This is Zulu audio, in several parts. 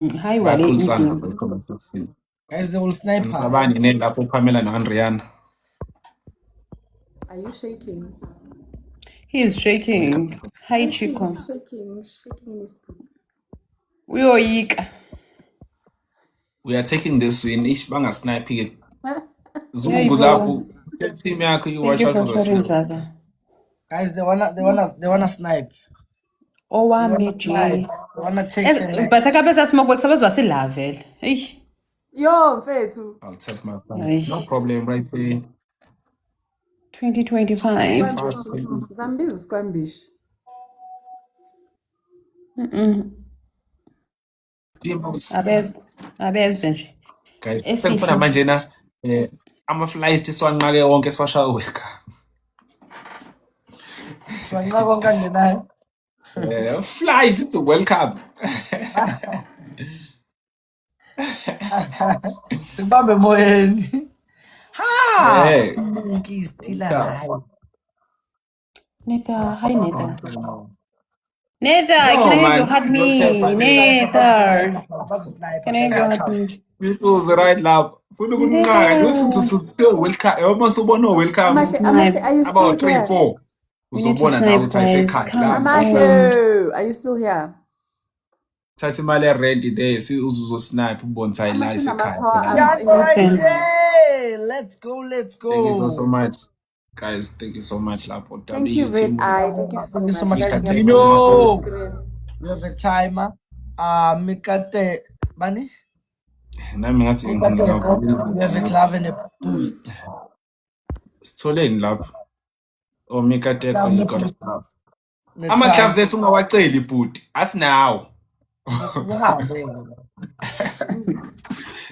Hayi wale Bayaxolisana inzima. for i-comment section. Guys, they will snipe us. Ngisabani lapho uPamela noAndriana. Are you shaking? He is shaking. Hi I see Chico. he's shaking in his boots. Uyoyika. We are taking this win. Ish bangasnipe-ke. Zungu Yebo. lapho team yakho Thank you-watch you out for for sharing, the Zaza. Guys, they wanna snipe. Owami They J. wanna take them. But akabeza smoke works abazi basilavele. Eish. Yo, mfethu. I'll tap my phone. Eish. No problem right there. 2025. Zambizi usikwambishi. Abeze nje. Guys, sengifuna manje na ama-flies siwanqake wonke siwashaya welcome. Siwanqake wonke angenayo. Flies it's welcome. Sibambe emoyeni. Ha! Hey. Ngizithila nayo. Nether, hi Nether. Nether, can I have your heart me? Nether. Can I have your heart me? People's right now. Funa ukunqaka uthi welcome. Uma subona welcome. Amahle, are you still About 3 here? 4. Uzobona nawe uthi ayisekhaya. Amahle, are you still here? Thatha imali ye-rent there uzosnipe ubone ukuthi ayila Hey, let's go. Thank you so much. Guys, thank you so much lapho. Thank you, Red Eye. Thank you so much. You know, we have a timer. Mikate, Bani? Nami ngathi We have a glove and a boost. Sitholeni lapho. Oh Mikate ama-clubs ethu ungawaceli bhuti asinawo.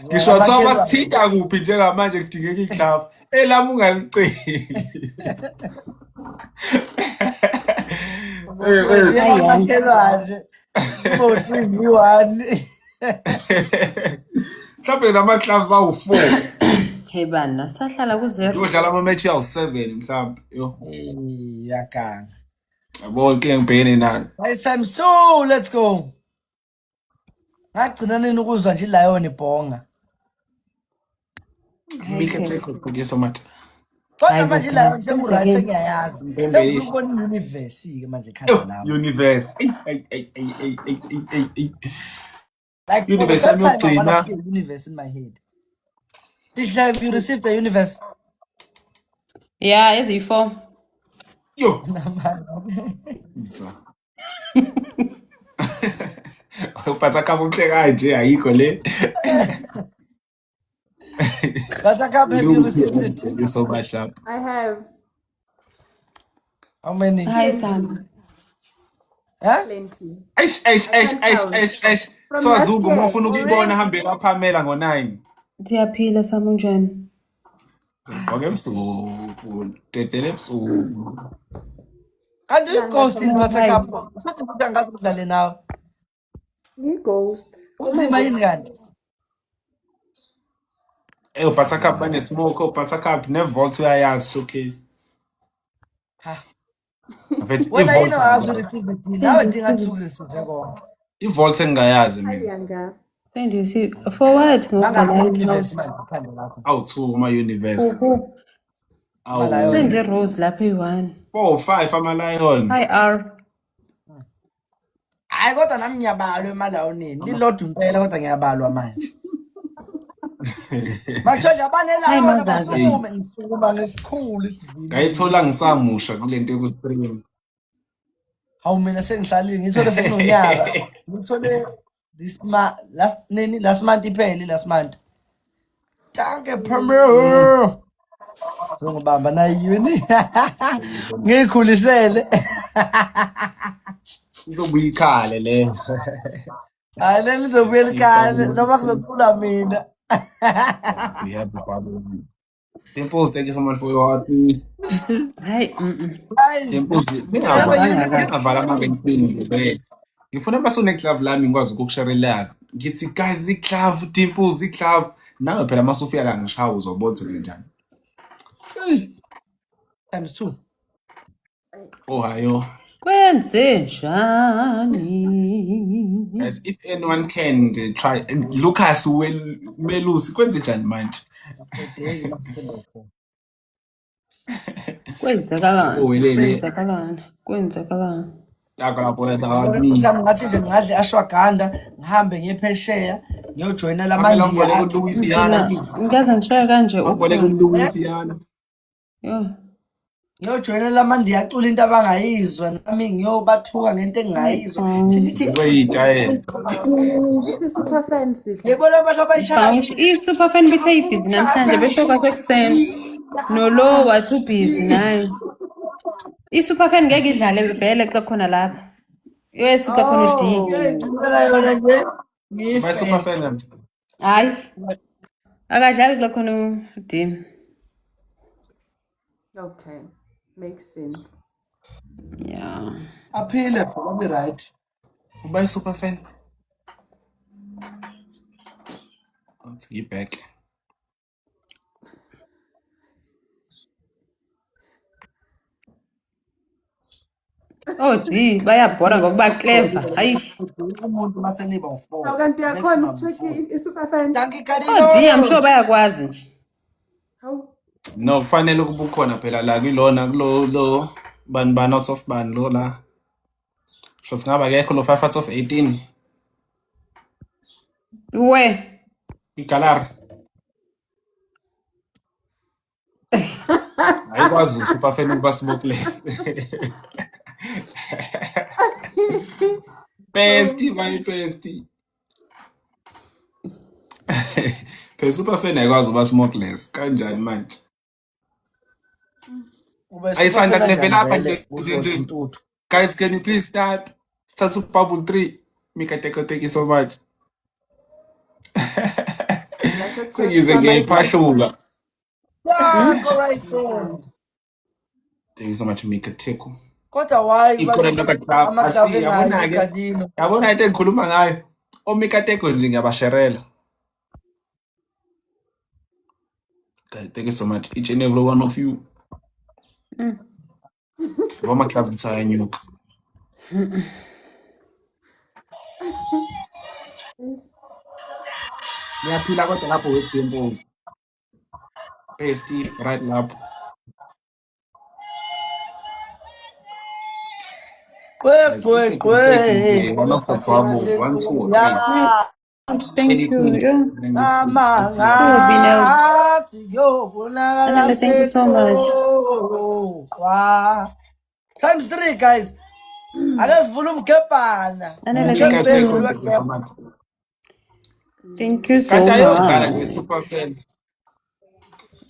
Ngisho wathiwa basithinta kuphi njengamanje kudingeka i-glove elami ungaliceli. Mhlawumbe nama-clubs awu-4. Hey bana, sahlala ku0. Udlala ama-match awu-7 mhlawumbe. Yakanga. Yabo inkinga ngibhekene nayo. Guys, times 2, let's go. Ngagcina nini ukuzwa nje iLion ibhonga. Mikate, thank you so much. Kodwa manje iLion senguright sengiyayazi. Sengifuna ukubona universe ke manje ekhanda lami. Universe. Like Universe for the first time, I yokugcina. want to see a universe in my head. Have you received a universe? Yeah, eziyi4. Yo. Uphatha kabuhle kanje ayikho le. Have you received it? Thank you so much lapho. I have. How many? Hi Sam. Huh? Plenty. Eish. Swazungu uma ufuna ukuyibona hambe kaPamela ngo9. Siyaphila Sam unjani? Ngqoke ebusuku, tetele ebusuku. And you ghost in Buttercup. Futhi futhi angazi ukudlale nawe. Ngi-ghost. Umzimba yini kanti? Buttercup bane-smoke, Buttercup ne-vault uyayazi showcase. Ha. Wena yini wazi receive it? Nawe dinga ukureceive konke. I-vault engingayazi mina. Ayanga. Send you see for what? Universe manje ekhanda lakho. Awu2 ama-universe. Send i-rose lapha eyi1. 4 5 ama-lion. Hi R. Hayi kodwa nami ngiyabalwa emalawonini. Lilodwa impela kodwa ngiyabalwa manje. Manje abanelayo basukume ngisukuma ngesikhulu isivini. Ngayithola ngisamusha kulento yoku-stream. Hawu mina sengihlalile ngithole sekunonyaka. Ngithole last month iphele last month. Danke Premier. Ngibamba na yini. Ngikhulisele. Izobuya ikhale le. Hayi le lizobuya ikhale noma kuzocula mina. We have the problem. Dimples, thank you so much for your heart. Hayi Dimples, ngingavala ama-20 ngifuna basune-glove lami ngikwazi ukukushare live. Ngithi guys i-glove Dimples i-glove. Nawe phela masufika la ngishawa uzobona ukuthi njani. Times 2. Oh hayo. Kwenzenjani? Guys, if anyone can try, Lucas Melusi, kwenze njani manje? Kwenzakalani? Ngathi nje ngadle ashwaganda ngihambe ngiyephesheya ngiyojoyina lamandiya Ngikaze ngishaye kanje ngiyojoyina lamandiya acula into abangayizwa nami ngiyobathuka ngento engingayizwa Super fancy. yebona abantu abayishaya i-super fan bethe ibhizi namhlanje besho kahle ekuseni nolo wathi ubhizi naye i-super fan ngeke idlale vele xa khona lapha yes xa khona uD ngicela yona nje By super fan. hayi akadlali xa khona uD Okay, makes sense. yeah aphile bro be right By super fan. Let's get back. oh D bayabhora ngokuba clever hayi umuntu maseniba u4 Kanti uyakhona check i-super fan. oh D I'm sure bayakwazi nje How? No, kufanele kube ukhona phela la kulona kulo bani out of bani lo la. Shothi ngaba akekho lo 5 out of 18. we Igalar. Ayikwazi super fan ukuba smokeless. Bestie, my bestie. Phela super fan ayikwazi ukuba smokeless kanjani manje? Ayisanda level up nje. Guys, can you please start Super Bubble 3? Mikateko, thank you so much. Sengize ngiyayiphashula. Yeah, go right there. Thank you so much Mikateko. Kodwa why Ikhona lokho asi yabona-ke. Yabona into engikhuluma ngayo. Omikateko nje ngiyabasherela. Guys, thank you so much each and every one of you. Vamos club nsayanyuka. Ngiyaphila kodwa lapho weDimples. Bestie right lapho. One of the bubbles, 1, 2, 3. thank you yeah Anele, thank you so much times 3 guys akasivula umgebhana Anele, thank you so Kanti ayodlala much nge-super fan.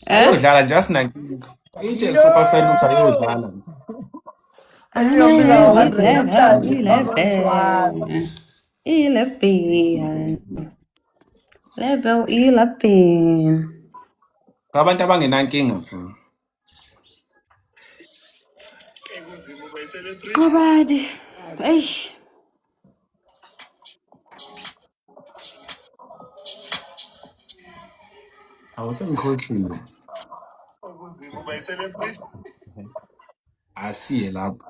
Ayodlala just nankinga. Ayitshela super fan ukuthi ayodlala. Level 11 Abantu abangenankinga thina. Alrighty. Eish. Awusengikhohlile. Asiye lapho.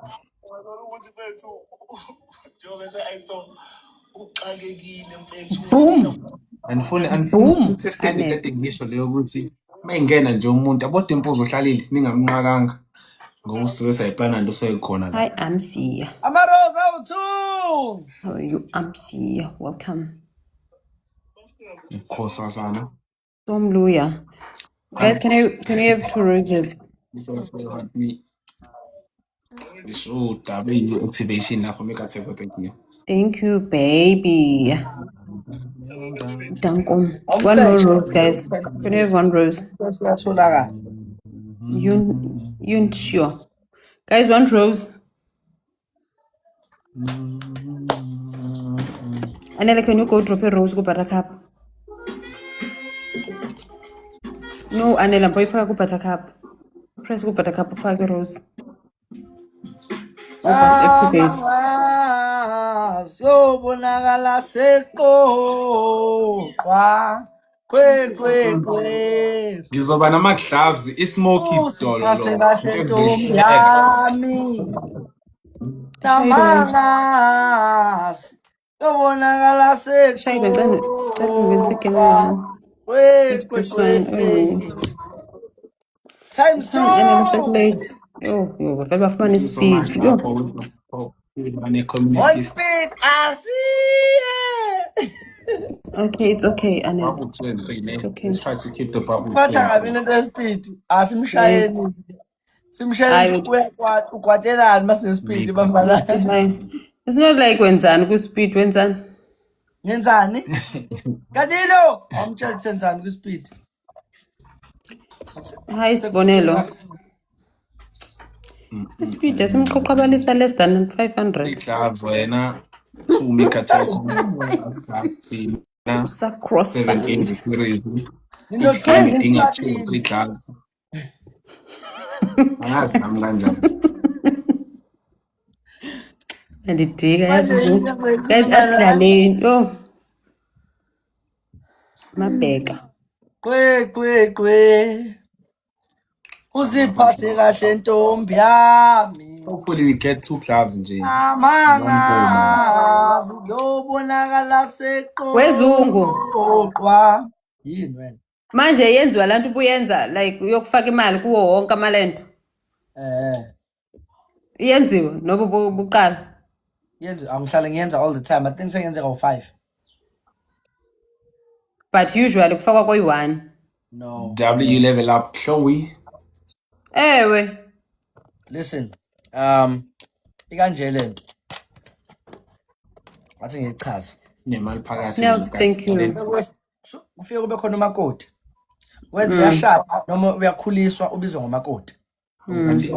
Boom. Anifuni ukuthi statement ngisho leyo ukuthi mayingena nje umuntu abodimpuzo ohlalile ningamnqakanga ngoba usuke sayiplana nto seyikhona la. Hi, I'm Sia. Amarosa u2. How are you? I'm Sia. Welcome. Ngikhosazana. Somluya. Guys, can we have 2 roses? Me. Bisho tabe activation lapho Mikateko, thank you. Thank you, baby. Danko. 1 more rose, guys. Can we have 1 rose? You sure? Guys, 1 rose. Anele, can you go drop a rose go Buttercup? No, Anela, boy, faka go Buttercup. Press go Buttercup, faka rose. Activate. Yobonakala seqoqwa kwe Ngizoba nama-gloves, i-smoky dolo. yami Namangas. Yobonakala Shayla, seqo. tell me when second one. It's this one. Times Time and I'm so 2. late. Oh, vele bafumana Thank you so much, ispeed. Yo. Papa. Communist On gift. speed, I see. Okay, it's okay, Anel. Bubble 20. It's okay. Let's try to keep the bubble Phatha kabi 20. lento yespeed. Asimshayeni. Hayi, Simshayeni ukwatelani masinespeed bambala. hayi. It's not like wenzani ku-speed, wenzani? Ngenzani? Kadino, awumtshela ukuthi senzani ku-speed. Hayi isibonelo. Ispeed esimqoqabalisa less than 500. Gloves, wena. 2 Mika Telkom. Sacrosanct. 7 games series. Nino Each game 12 idinga 2 or platinum. 3 gloves. Angazi nami kanjani. Andidika Manje yazi into guys asidlaleni. Yo. Mabheka. Kwe. Uziphathe kahle ntombi yami. Hopefully we get 2 gloves nje. Amanga ziyobonakala seqo. Wezungu. Qoqwa. Yini wena? Manje yenziwa lantu buyenza like uyokufaka imali kuwo wonke amalento. Iyenziwa noba buqala. Yenza angihlale ngiyenza all the time. I think sengenza ngo5. But usually kufakwa koyi-1. No. W level up Chloe. Ewe. Listen. Ikanje lento. Wathi ngichaza. Nemali phakathi. Nels, thank you. Kufike kube khona umakoti. Wenza uyashada noma uyakhuliswa ubizwa ngomakoti. Thanks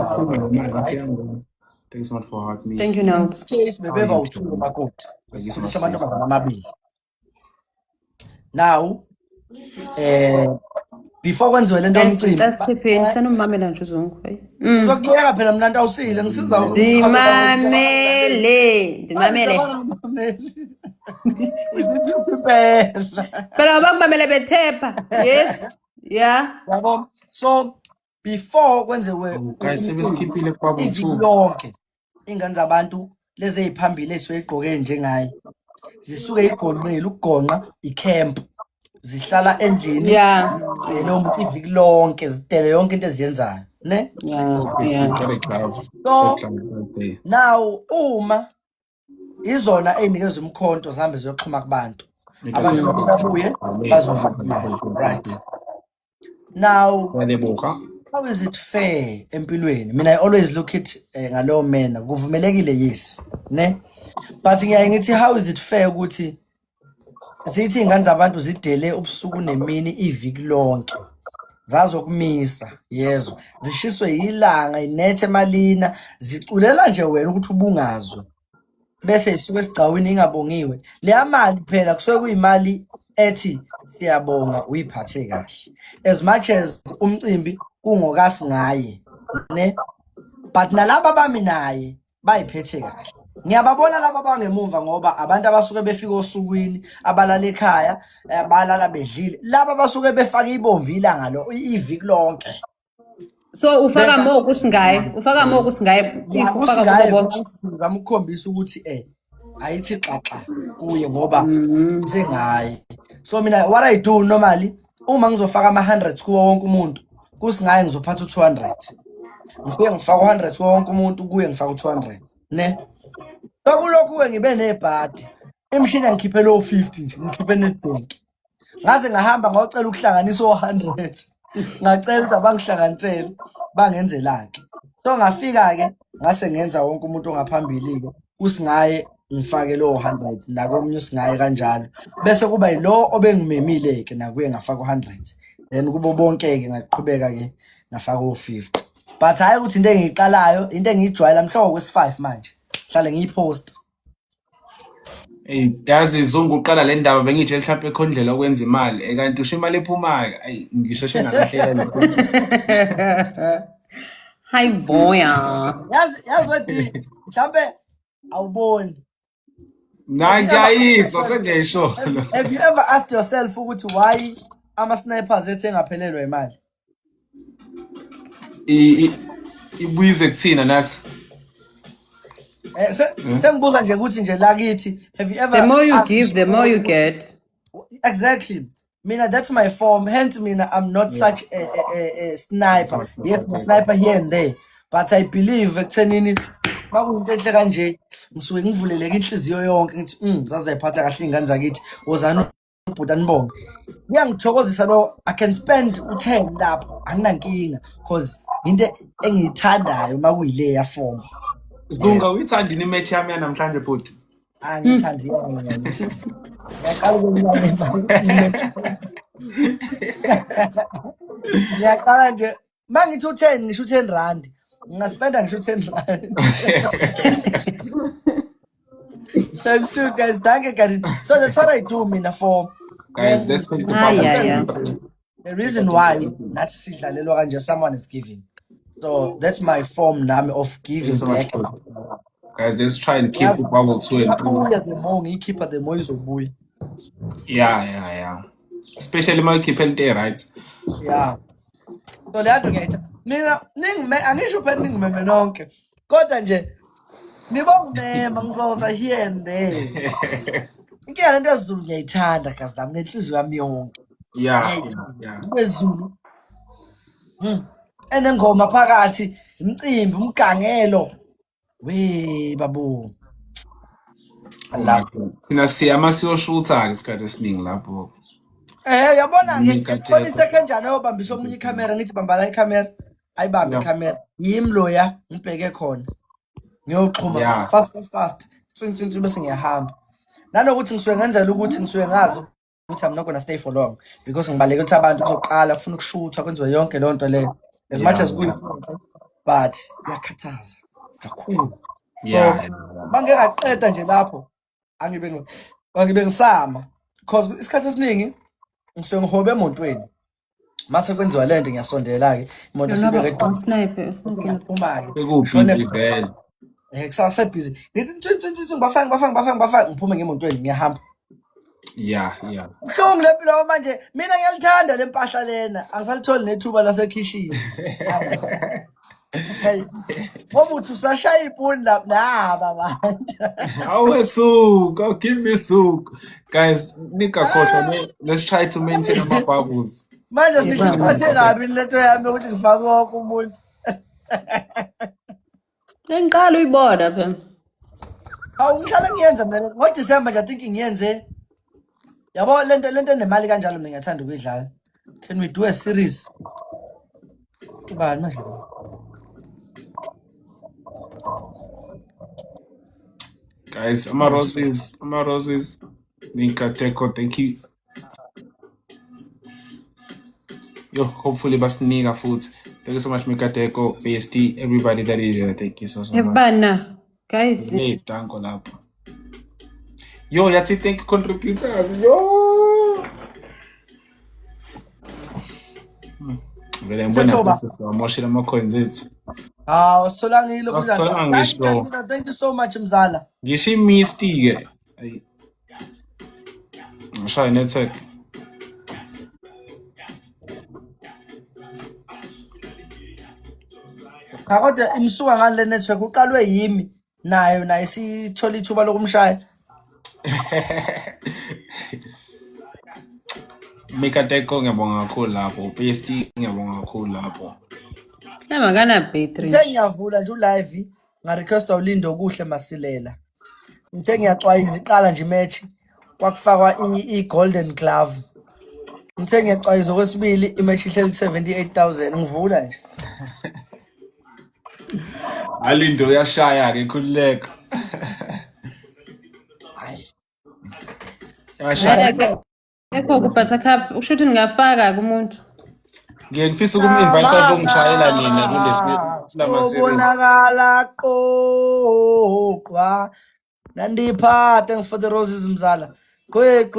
so much for having me. Thank you, Nels. Case bebeba u2 umakoti. Khuliswa amantombazana amabili. Now before kwenziwe lento yomcimbi. Sasithepeni sanomamela nje uzungu. Uzokuyeka phela mina awusile ngisiza Ndimamele. Phela abangimamele bethepa. Yes. Yeah. Yabo. So before kwenziwe Guys, sebesikhiphile kwabo iviki 2. lonke ingane zabantu lezi eziphambili esizoyigqoke njengaye zisuke igonqile ukugonqa icamp zihlala endlini Yeah. lo muntu iviki lonke zidele yonke into eziyenzayo ne Yeah. so now uma izona ey'nikeza umkhonto zihambe ziyoxhuma kubantu abantu babuye bazofaka imali right now how is it fair empilweni? Mina I always look at ngalowo mena kuvumelekile yes ne but ngiyaye ngithi how is it fair ukuthi sithi ingane zabantu zidele ubusuku nemini iviki lonke zazokumisa yezwa zishiswe ilanga inethe malina ziculela nje wena ukuthi ubungazwe bese isuke esigcawini ingabongiwe leya mali phela kusuke kuyimali ethi siyabonga uyiphathe kahle as much as umcimbi kungokasi ngaye ne but nalabo bami naye bayiphethe kahle ngiyababona laba bangemuva ngoba abantu abasuke befika osukwini abalala ekhaya balala bedlile laba basuke befaka ibomvu ilanga lo iviki lonke So ufaka mo kusingaye if ufaka bonke ngizama ukukhombisa ukuthi ayithi xaxa kuye ngoba sengaye so mina what I do normally uma ngizofaka ama100 kuwo wonke umuntu kusingaye ngizophatha u200 ngifike ngifaka u100 kuwo wonke umuntu kuye ngifaka u200 ne sokulokhu ngibe nebhadi imshini ngikhiphe lo 50 nje ngikhiphe netbank ngaze ngahamba ngocela ukuhlanganisa o100 ngacela ukuthi abangihlanganisele bangenzelake so ngafika ke ngase ngenza wonke umuntu ongaphambili ke kusingaye ngifake lo 100 nakomnye usingaye kanjalo bese kuba yilo obengimemile ke nakuye ngafaka u100 then kubo bonke ke ngaqhubeka ke ngafaka u50 but hayi ukuthi into engiyiqalayo into engiyijwayela mhlobo kwesi5 manje hlale ngiyipost yazi izungu uqala le ndaba bengithi mhlawumbe ekhondlela ukwenza imali kanti usho imali ephumayo ngisheshe ngakahlela Hi boya. yazi wathi mhlambe awuboni ngiyayizwa sengesho have you ever asked yourself ukuthi why ama snipers engaphelelwa imali ibuyize kuthina nathi Sengibuza nje ukuthi nje lakithi have you ever The more you asked give, the more you get. Exactly. Mina, that's my form. Hence, mina, I'm not such a sniper. Yes, I'm a sniper here and there. But I believe ekuthenini makuyinto enhle kanje ngisuke ngivuleleke inhliziyo yonke ngithi zazayiphatha kahle ingane zakithi wozana ubhuti anibonge. Kuyangithokozisa lo I can spend u10 lapho anginankinga because into engiyithandayo makuyile ya form. Sigunga uyithanda ini match yami namhlanje bhuti? Angithandi yona. Ngiyaqala ngiyaqala nje mangithi u10 ngisho u10 rand ngingaspenda ngisho u10 rand. Thank you guys. Thank you guys. So that's what I do mina for Guys, let's take the Yeah. the reason why nathi sidlalelwa kanje someone is giving. So that's my form nami of giving back. Guys, let's try and keep the bubble to it. The more ngiyikhipha the more izobuya. Yeah. Especially my keep and day, right? Yeah. So leyanto ngiyayithanda. Mina angisho phela ningimeme nonke. Kodwa nje nibongimema ngizoza here and there. Inkinga lento yaZulu ngiyayithanda kazi nami ngenhliziyo yami yonke. Yeah. KweZulu. Enengoma phakathi, imicimbi, umgangelo. We babo. Thina siyama siyoshutha ke isikhathi esiningi lapho. Uyabona ke 40 seconds njani oyobambisa omunye ikhamera ngithi bamba la ikhamera. Ayibambe ikhamera. Yimi loya ngibheke khona. Ngiyoxhuma fast. Tsu bese ngiyahamba. Nanokuthi ngisuke ngenzela ukuthi ngisuke ngazi ukuthi I'm not going to stay for long because ngibaleka ukuthi abantu bazoqala kufuna ukushutha kwenziwe yonke le nto leyo. As much as we but yakhathaza kakhulu. Yeah. Bangekaqeda nje lapho angibe ngisama because isikhathi esiningi ngisuke ngihobe emontweni. Mase kwenziwa lento ngiyasondela ke imoto sibeke Sniper. Ekuphi vele. Kusasa busy. Ngithi bafanga ngiphume ngemontweni ngiyahamba. Yeah. Kuhlungu lempilo manje mina ngiyalithanda lempahla lena angisalitholi nethuba lasekhishini. Hey. Ngobuthi usashaya ipuni lapha naba abantu. Awesome. Give me soup. Guys, nika khotha let's try to maintain our bubbles. Manje siphathe kabi lento yami ukuthi ngifake wonke umuntu. Ngiqala uyibona phela. Ngihlala ngiyenza mina ngoDecember nje I think ngiyenze. Yabo lento enemali kanjalo mina ngiyathanda ukuyidlala. Can we do a series? Kubani manje? Guys, Ama Roses. Nika Teko, thank you. Yo, hopefully basinika futhi. Thank you so much Mika Teko, PST, everybody that is here. Thank you so much. Ebana, guys. Hey, danko lapho. Yo, yathi thank you contributors. Yo. Vele ngibona ukuthi wamoshela ama-coins ethu. Wasithola ngilo kunjani? Thank you so much mzala. Ngisho i-misty ke. Ngishaya network. Kodwa imsuka ngale network uqalwe yimi nayo sithola ithuba lokumshaya. Mika Teko ngiyabonga kakhulu lapho. PST ngiyabonga kakhulu lapho. Lama kana battery. Ngiyavula nje ulive nga-requesta uLindo kuhle Masilela. Ngithe ngiyacwayiza iqala nje match kwakufakwa i-golden glove. Ngithe ngiyacwayiza okwesibili imatch ihleli 78,000 ngivula nje. Alindo uyashaya ke khululeka. Yashaya. Ekho kuphatha cup ushuthi ngingafaka kumuntu. Ngiyengifisa ukum-invite azongishayela nina kulama series. Ubonakala qoqwa nandipha thanks for the roses mzala. Gwe.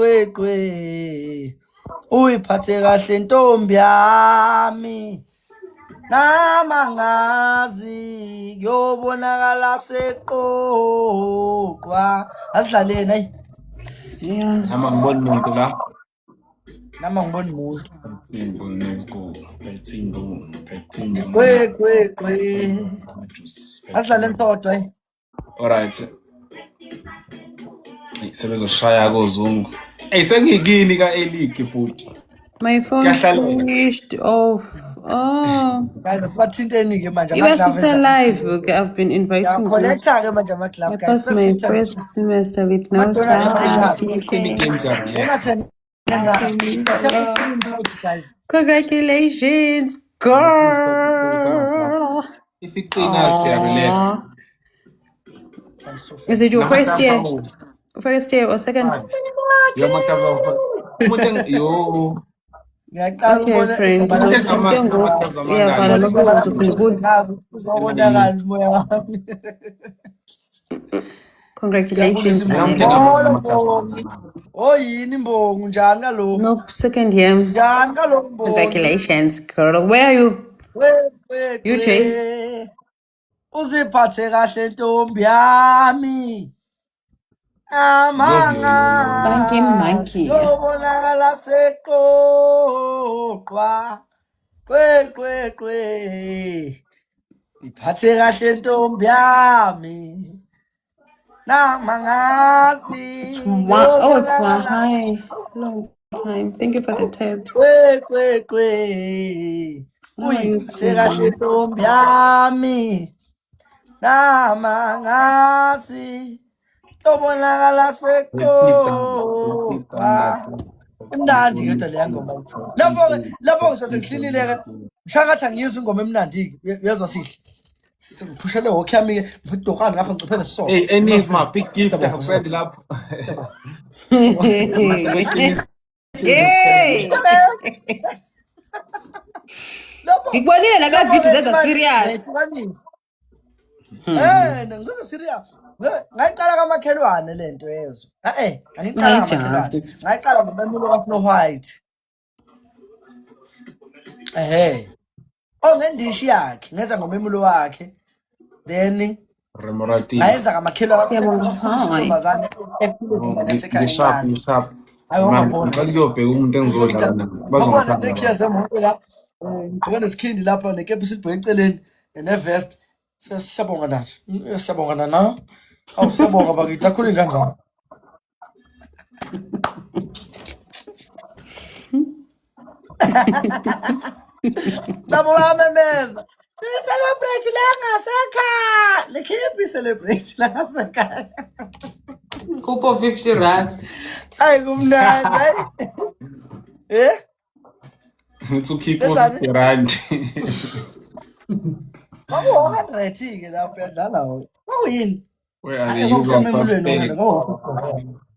Uyiphathe kahle ntombi yami. Namangazi yobonakala seqoqwa asidlaleni hayi. Yeah. Nama ngibona umuntu la. Nama ngibona umuntu. Let's go. Gwe. Asidlaleni sodwa hayi. Alright. Sebezoshaya kozungu. Hey sengikini ka-Eligi bhuti. My phone Kuyahlalela. switched off. Oh. Guys, sibathinteni-ke manje You guys ama-glove still live. Okay, I've been inviting you. Connector-ke manje I ama-glove, guys. passed First my gift time. first semester with no Ama-donut ama-glove. Kukhona games yabo. Guys. Congratulations, girl. If iqina siyarelax. Aw. Is it your first year? First year or second? Yo mataba. Yo. Ngiyaqala Okay, ukubona friend. igama Iyavala lokho ngazi uzobonakala umoya wami. Congratulations. Oh yini Mbongu, njani kalo? Nope, second year. Njani kalo Mbongu? Congratulations, girl. Where are you? You, Jay? Uziphathe kahle ntombi yami. Monkey. Yobonakala seqoqwa. Kwe. Iphathe kahle ntombi yami. Namangazi. It's hi. Long time. Thank you for the tips. Kwe. Uyiphathe kahle ntombi yami. Namangazi. Yobonakala seqoqwa. Imnandi kodwa leya ngoma. Lapho ngisasengihlinile-ke ngishakathi angiyizwa ingoma emnandi-ke uyezwa sihle. Sengiphushele walk yami-ke ngiphetokana ngapha ngiciphele sisonke. Hey, Enigma, big gift friend lapho. Hey! Ngikubonile la ka video zenza serious. Ngizenza serious. Ngayiqala kamakhelwane lento yezwa. Angiqala kamakhelwane. Ngayiqala ngomemulo kaSnow White. Ngendishi yakhe, ngenza ngomemulo wakhe. Then Remorati. ngayenza kamakhelwane intombazane ekhulile nesekhaya. Sharp. Ngiyobheka umuntu engizodlala naye. Bazongipha nekhiya monke la. Ngibona nesikhindi lapha nekepisi silibheke eceleni nevest. Siyabonga nathi. Siyabonga nana. Awusabonga bakithi akhulu ingane zami. Labo bamemeza. Celebrate la ngasekhaya. Lekhipi celebrate la ngasekhaya. Kupo 50 rand. Hayi kumnandi. To keep on rand. Bawo 100 ke lapho yadlala ho. Kuyini? Where are you first pay?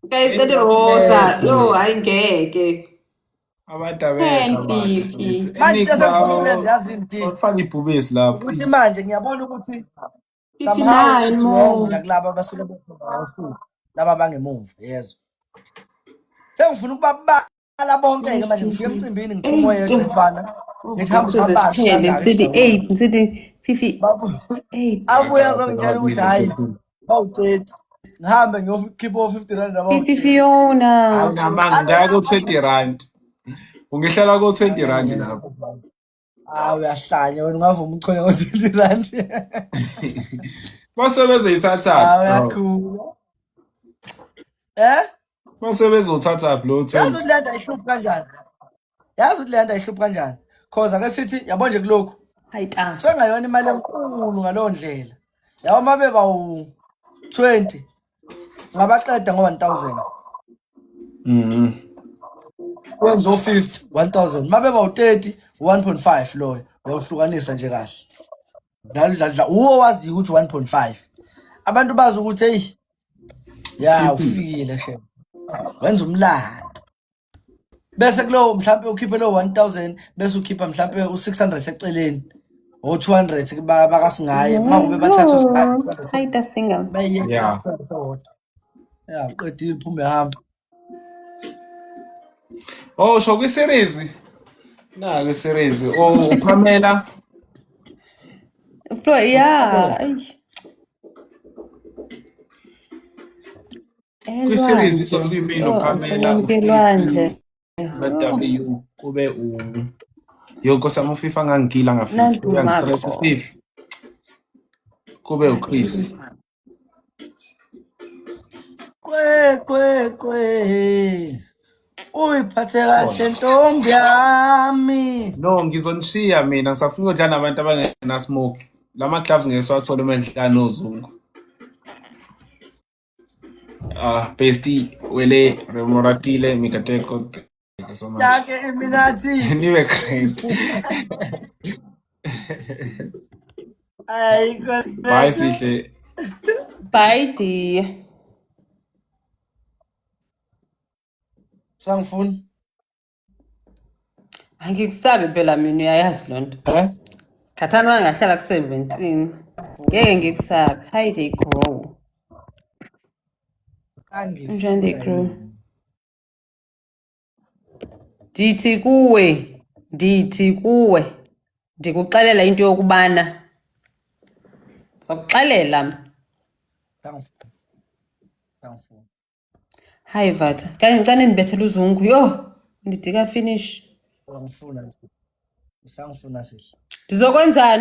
Guys, the rosa. Yo, ayingeke. Abantu abekho. Manje sesifuna yazi inti. Ufaka ibhubesi lapho. Ukuthi manje ngiyabona ukuthi 59 more. nakulabo abasuke bekhona laba bangemumva yezwa. Sengifuna ukubabala bonke ke manje ngifike emcimbini ngithuma yedwa umfana. Ngihamba abantu. Ngithi 8, ngithi 58. Abuya zongitshela ukuthi hayi bawu30. Ngihambe ngiyokhipha 50 rand nabo. Fiona. Awunamanga ngaya ku 20 rand. Ungehlala ku 20 rand lapho. Uyahlanya wena ungavuma uchonya ngo 20 rand. Base bezayithatha. Uyakhula. Base bezothatha lo 20. Yazi ukuthi lento ayihluphi kanjani? Cause ake sithi yabo nje kulokho. Hayi ta. Sengayona imali enkulu ngalowo ndlela. Yawo mabeba u20 ngabaqeda ngo1000. Wenza o50 1000. Mabeba u30 1.5 loyo. Uyawhlukanisa nje kahle. Dala uwo wazi ukuthi 1.5. Abantu bazi ukuthi hey ufikile she. Wenza umlando. Bese kulo mhlambe ukhiphe lo 1000 bese ukhipha mhlambe u600 eceleni o 200 bakasingaye makube bathatha usikhathi. Hayi ta singa. Yeah. Qedile uphume hamba. Oh, so kwi series. Na kwi series. Oh, Pamela. Flo, yeah. Kwi series isolimi no Pamela. Ngelwandle. W kube yonke samufifa ngangigila ngafika. Uyangistress FIFA. Kube uChris. kwe. Uyiphathe kahle ntombi yami. No, ngizonishiya mina ngisafuna ukudlala nabantu abangena smoke. Lama clubs ngeke siwathole uma ngidlala nozungu. Besti wele remoratile mikateko. Thank you so much. Yake iminathi. Niwe crazy. Ay, Bye sihle. Bye D. Sangifuna. Angikusabi phela mina uyayazi lonto. Khathana wangahlala ku17. Ngeke ngikusabi. How they grow. Njani they grow. Ndithi kuwe. Ndikuxelela into yokubana. Sokuxelela. Sangifuna. Hi Vatha. Kanti ngicane nibethela uzungu. Yo, ndidika finish. Usangifuna sihle.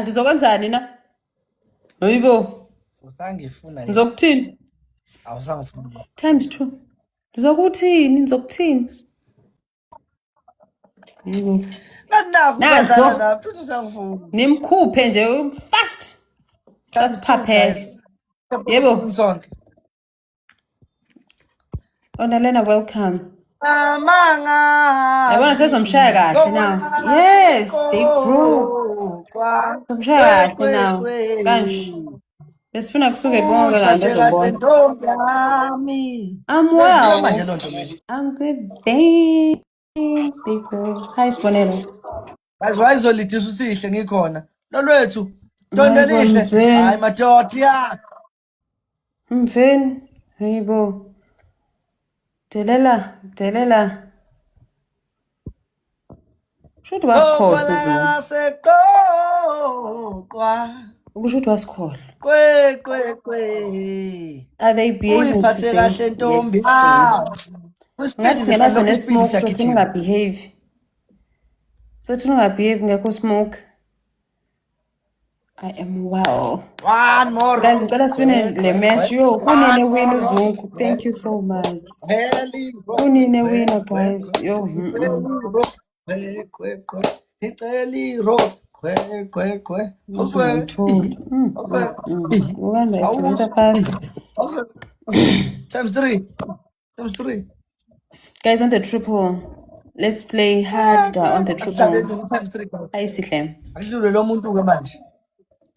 Ndizokwenzani na? Hayibo. Usangifuna yini? Ngizokuthini? Awusangifuna. ×2. Nizokuthini? Yebo. Kanakho Nazo. ukudlala naphi uthi usangifuna. Nimkhuphe nje fast. Sasiphaphele. Yebo. Sonke. Onalena welcome. Amanga. Yabona sezomshaya kahle now. Yes, they grew. Somshaya kahle now. Kanje. Besifuna kusuke bonke kanti azobona. I'm well. I'm good. Thanks. They grow. Hi Sibonelo. Azwaye ngizolithisa usihle ngikhona. Lolwethu. Tonde lihle. Hayi madoda ya. Mfeni. Hayibo. Delela. Should was called phezulu. Ukusho was called. Kwe. Are they behaving Uyiphathe kahle ntombi. Ngathi ngelazo nesmoke sothina ungabehave. Ngekho smoke. I am well. One more. Guys, ngicela siwine le match. Yo, kunine win uzungu. Thank you so much. Kunine winner guys. Yo. Iceli rose. Kwe. Times three. Guys, on the triple. Let's play harder on the triple. Hayi sihle. Akudlule lo muntu ke manje.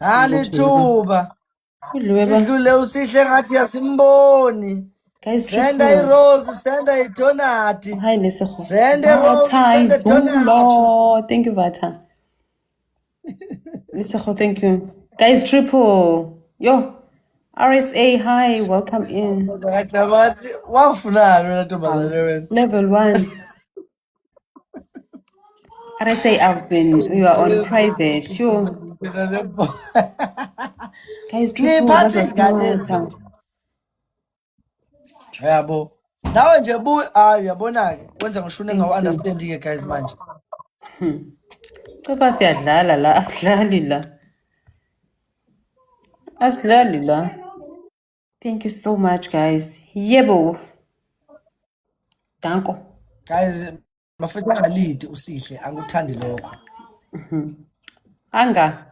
Alithuba. Idlule usihle ngathi yasimboni. Guys, Senda triple. irose, senda idonati. Hi Lesego. Senda rose, senda donati. Thank you, Vatha. Lesego, thank you. Guys, triple. Yo. RSA, hi, welcome in. Wafunani wena ntombazane wena? Level 1. RSA, you are on private. Yo. Guys, triple. Ngiphathe ingane. Yabo. Nawe nje uyabona ke kwenza ngishune ngawu-understand ke guys manje. Coba siyadlala la, asidlali la. Thank you so much guys. Yebo. Danko. Guys, bafethu angalidi usihle angikuthandi lokho. Anga.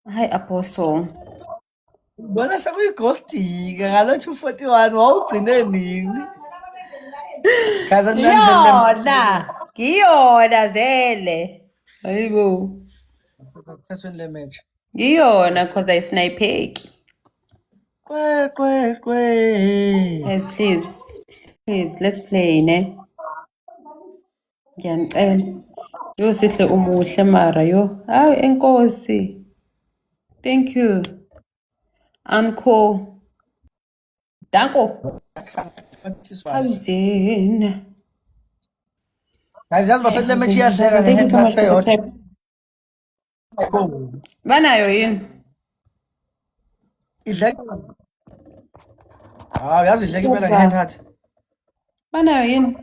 Hi Apostle. Bona sekuyighosti ke ngalo 241 wawugcine nini? Guys, ngiyona vele. Hayibo. Thathweni le match. Ngiyona cause I snipe. Kwe. Guys, please, let's play, ne? Ngiyacela. Yo sihle umuhle mara yo. Hayi enkosi. Thank you. Uncle. Danko. Howzin? Guys, yazi bafethu le match iyadleka nge-hand eyodwa. Banayo yini? Idleka. Yazi idleka impela nge-hand. Banayo yini?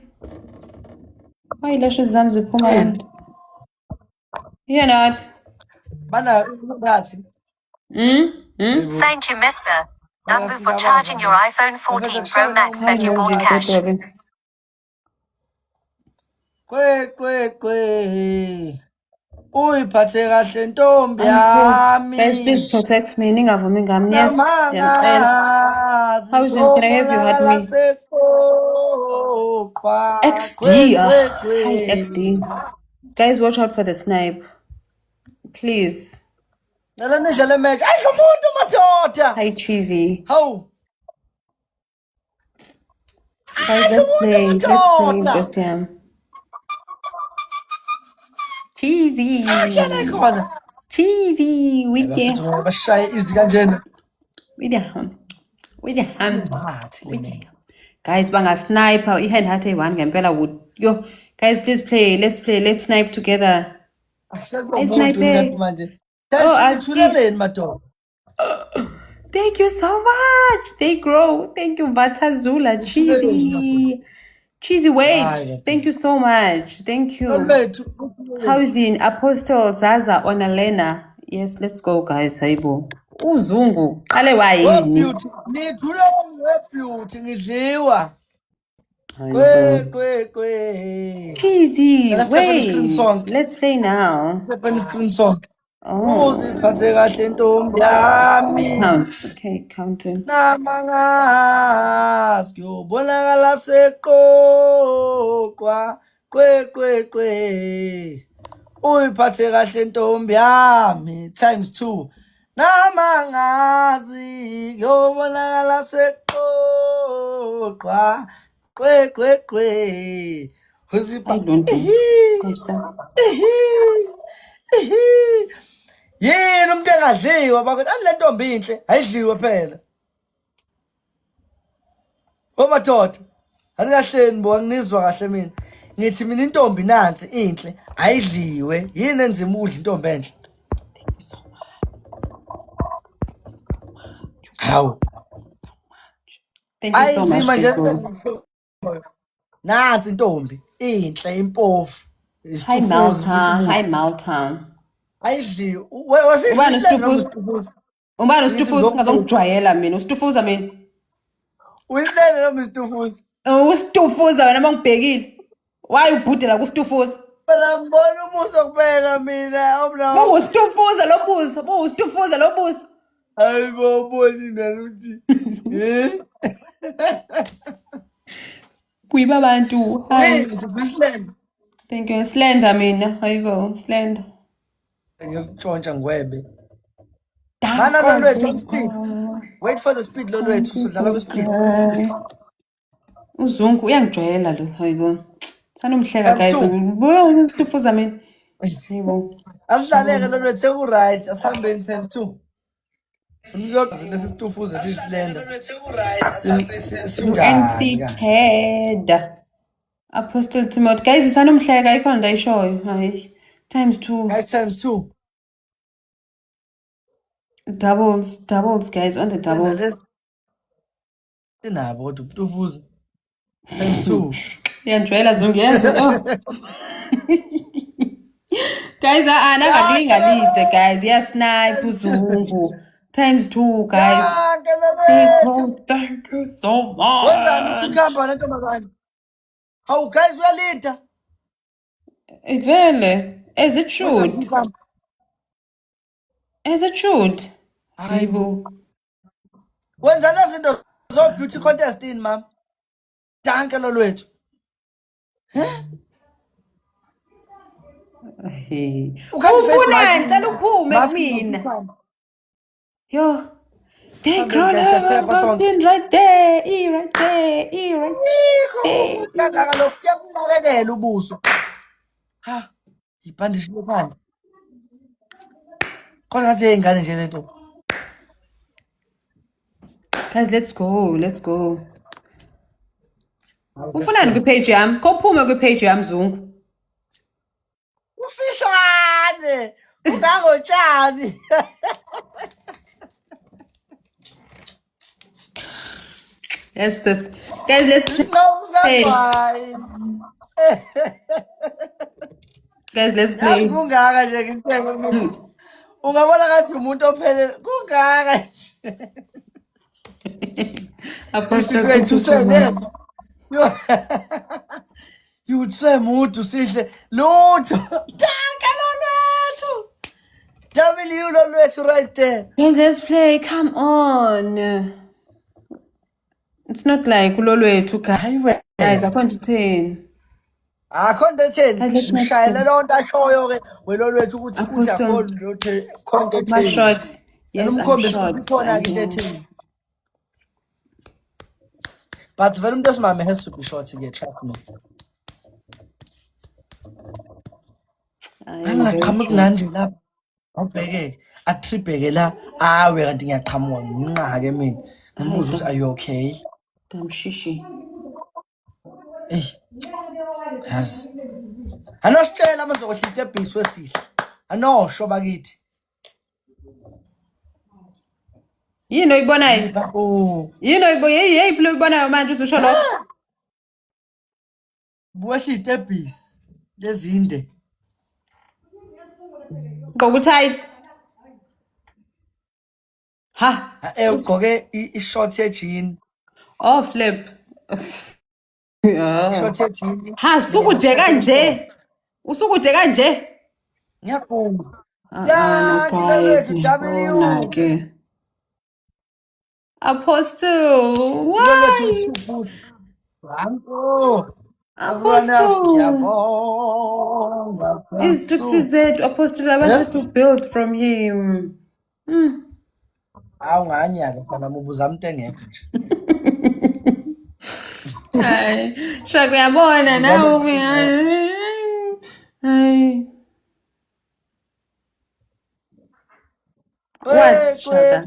Lashes zami ziphuma yini? Yena athi. Banayo ngathi. Thank you, mister. Dumbo for charging your iPhone 14 Pro Max that you bought cash. Uyiphathe kahle ntombi yami. Guys, please protect me. Ningavumi ngami. Yes. How is it? Can I have you hug me? XD. Hi, XD. Guys, watch out for the snipe. Please. Hi, Cheesy. How? Guys, let's play. Let's play with him. Cheesy. Cheesy. With him. Guys, banga sniper. Ihan hate one ngempela wood. Yo, guys, please play. Let's play. Let's snipe together. Let's snipe. Thank you so much. They grow. Thank you, Vatazula. Cheesy. Cheesy, wait. Thank you so much. Thank you. How is in Apostle Zaza Onalena? Yes, let's go, guys. Haibo. Uzungu. Ale wayini. Cheesy, wait. Let's play now. Oh. Count. Okay, counting. Uyiphathe kahle ntombi yami times 2. Namangazi yobonakala seqoqwa kwe. Uzipa. Yini umuntu engadliwa bakuthi le ntombi inhle ayidliwe phela. Madoda, anikahleni bo nginizwa kahle mina. Ngithi mina intombi nansi inhle ayidliwe. Yini enzima udla intombi enhle? How? Thank you so much. Nansi intombi inhle impofu. Hi Malta. Hi Malta. Ayidliwe. Wasifuza. Umbani uStufuza ngazongijwayela mina. uStufuza mina. Uyidlele lo mstufuza. uStufuza wena mangibhekile. Why ubhudela kuStufuza? Phela ngibona umuso kuphela mina obna. uStufuza lo buso. uStufuza lo buso. Ayiboboni naluthi. Kuyiba abantu. Hi. Sibisland. Thank you. Slender mina. Hayibo, slender. Ngiyokutshontsha ngwebe. Mana lo lwethu speed. Wait for the speed lo lwethu sidlala ku speed. Uzungu uyangijwayela lo, hayibo. Sanomhleka guys. uStufuza mina. Hayibo. Asidlaleke lo lwethu seku right asihambeni 10-2. Lesi Stufuza sisilenda. NC Ted. Apostle Timothy. Guys, isanomhleka ayikho ndayishoyo. Hayi. Times 2. Guys, times 2. Doubles, guys, on the doubles. Inabo Stufuza. Times 2. Yandrela Zungu, yes. Guys, anakalingalide, guys. Yes, snipe Zungu. Times 2, guys. Thank you so much. How guys uyalida? Vele, as it should. As it should. Hayibo. Wenza lezi zinto zo beauty contest in mama. Danke lo lwethu. Ufuna ngicela uphume kumina. Yo. They grow up right there, right there, right there. Kaloku kuyabunakekela ubuso. Ha, ibhandishi lekhanda. Khona nje ingane nje lento. Guys, let's go. Ufunani kwi-page yami? Kophume kwi-page yami Zungu. Ufishane. Ungangotshani. Yes, guys, let's play. Guys, let's play. Kungaka nje ngithenga mina. Ungabona ngathi umuntu ophelele kungaka nje. Apostle Wethu Tutu. seneza. Yutse muntu sihle lutho. Danke lolwethu. W lolwethu right there. Guys, let's play. Come on. It's not like ulolwethu Hayiwe. guys. I can't 10. Akhonde 10 Let's not ushayele play. lonto ashoyo ke welolwethu ukuthi Apostle. akhonde khonde My 10. shorts. Yes, I'm Umkhombisi short. ikhona I ke know. 13. But vele umuntu esimame has to be short to get track me. I am very Angaqhamuki short. nanje lapha. Awubheke atribheke la awe kanti ngiyaqhamuka nqa ke mina. Ngimbuza ukuthi are you okay? Damn shishi. Eh. Yazi. Anositshela manje zokuhlita ebhisi wesihle. Anosho bakithi. Yini oyibonayo? Oh. Yini yeyiphi lo oyibonayo manje uzusho lokho? Buwehlita ebhisi. Lezinde. Gqoka tight. Ha. Ugqoke i-short ye-jean. Oh flip. Yeah. Short ye-jean. Ha, usukude kanje. Usukude kanje. Ngiyabonga. No Ya, guys. W. Ngibona-ke. Apostle. Why? Banko. Apostle. Is Tuxizet Apostle I wanted to build from him. Awunganyaka fana mubuza umuntu engekho nje. Hayi, shaka uyabona nawe. Hayi. What, Shaka?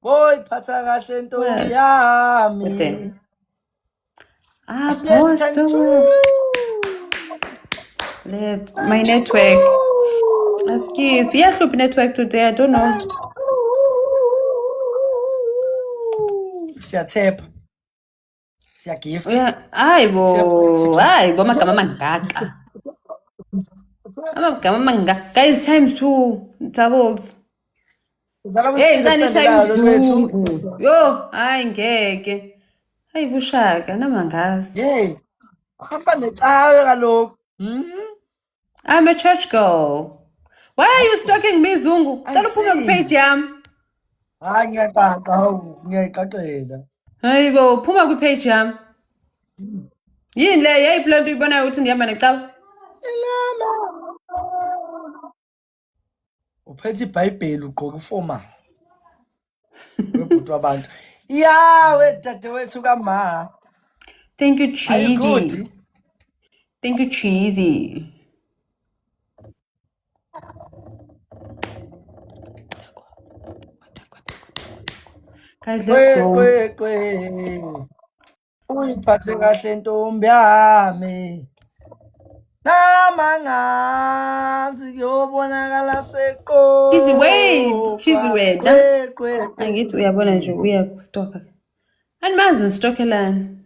Boy, phatha kahle ntombi yami. What then? Asiyeni times Apostle. 2. My network. Askis. Iyahlupha network today. I don't know. Siyathepha. Siyagift. Hayi bo amagama mangaka. Amagama mangaka. Guys, times 2 doubles. Hey, ncane ishaya umzungu. Yo, hayi ngeke. Hayi bushaka namangazi. Yey. Hamba necawe kaloku. I'm a church girl. Why are you stalking me, Zungu? Cela uphume kupage yami. Hayi ngiyaqaqa, ngiyayiqaqela. Hayibo, phuma kwipage yami. Yini le yeyiphi lento uyibonayo ukuthi ngihamba necawa? Uphethe iBhayibheli ugqoka iformal. Webhuti wabantu. Yawe dadewethu kama. Thank you, Are you Cheesy. good? Thank you, Cheesy. Guys, let's go. Uyiphathe kahle ntombi yami. Namangazi kuyobonakala seqo. Cheesy, wait. Cheesy, wait. Angithi uyabona nje uyakustoka. Animazi ustokelani.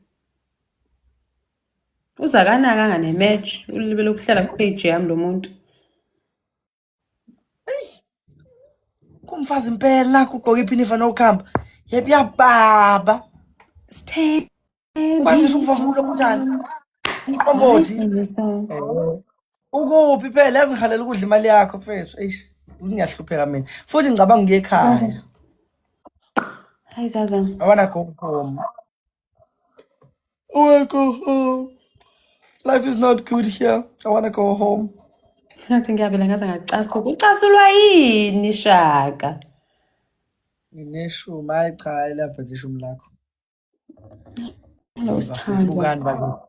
Uzakanaka ngane match ulibele ukuhlala ku page yami lo muntu. Kumfazi impela nakho ugqoka iphinifa nokhamba. Yebo yababa. Stay. Ukwazi ngisho ukuvavula kunjani? Inkombothi. Ukuphi phela yazi ngihalela ukudla imali yakho mfethu. Eish, ngiyahlupheka mina. Futhi ngicabanga ngiye ekhaya. Hayi Zaza. I wanna go home. I wanna go home. Life is not good here. I wanna go home. Ngathi ngiyabela ngaze ngacasuka. Ucasulwa yini Shaka? Ngineshumi hayi cha lapha ishumi lakho. Usithanda. Bukani babo.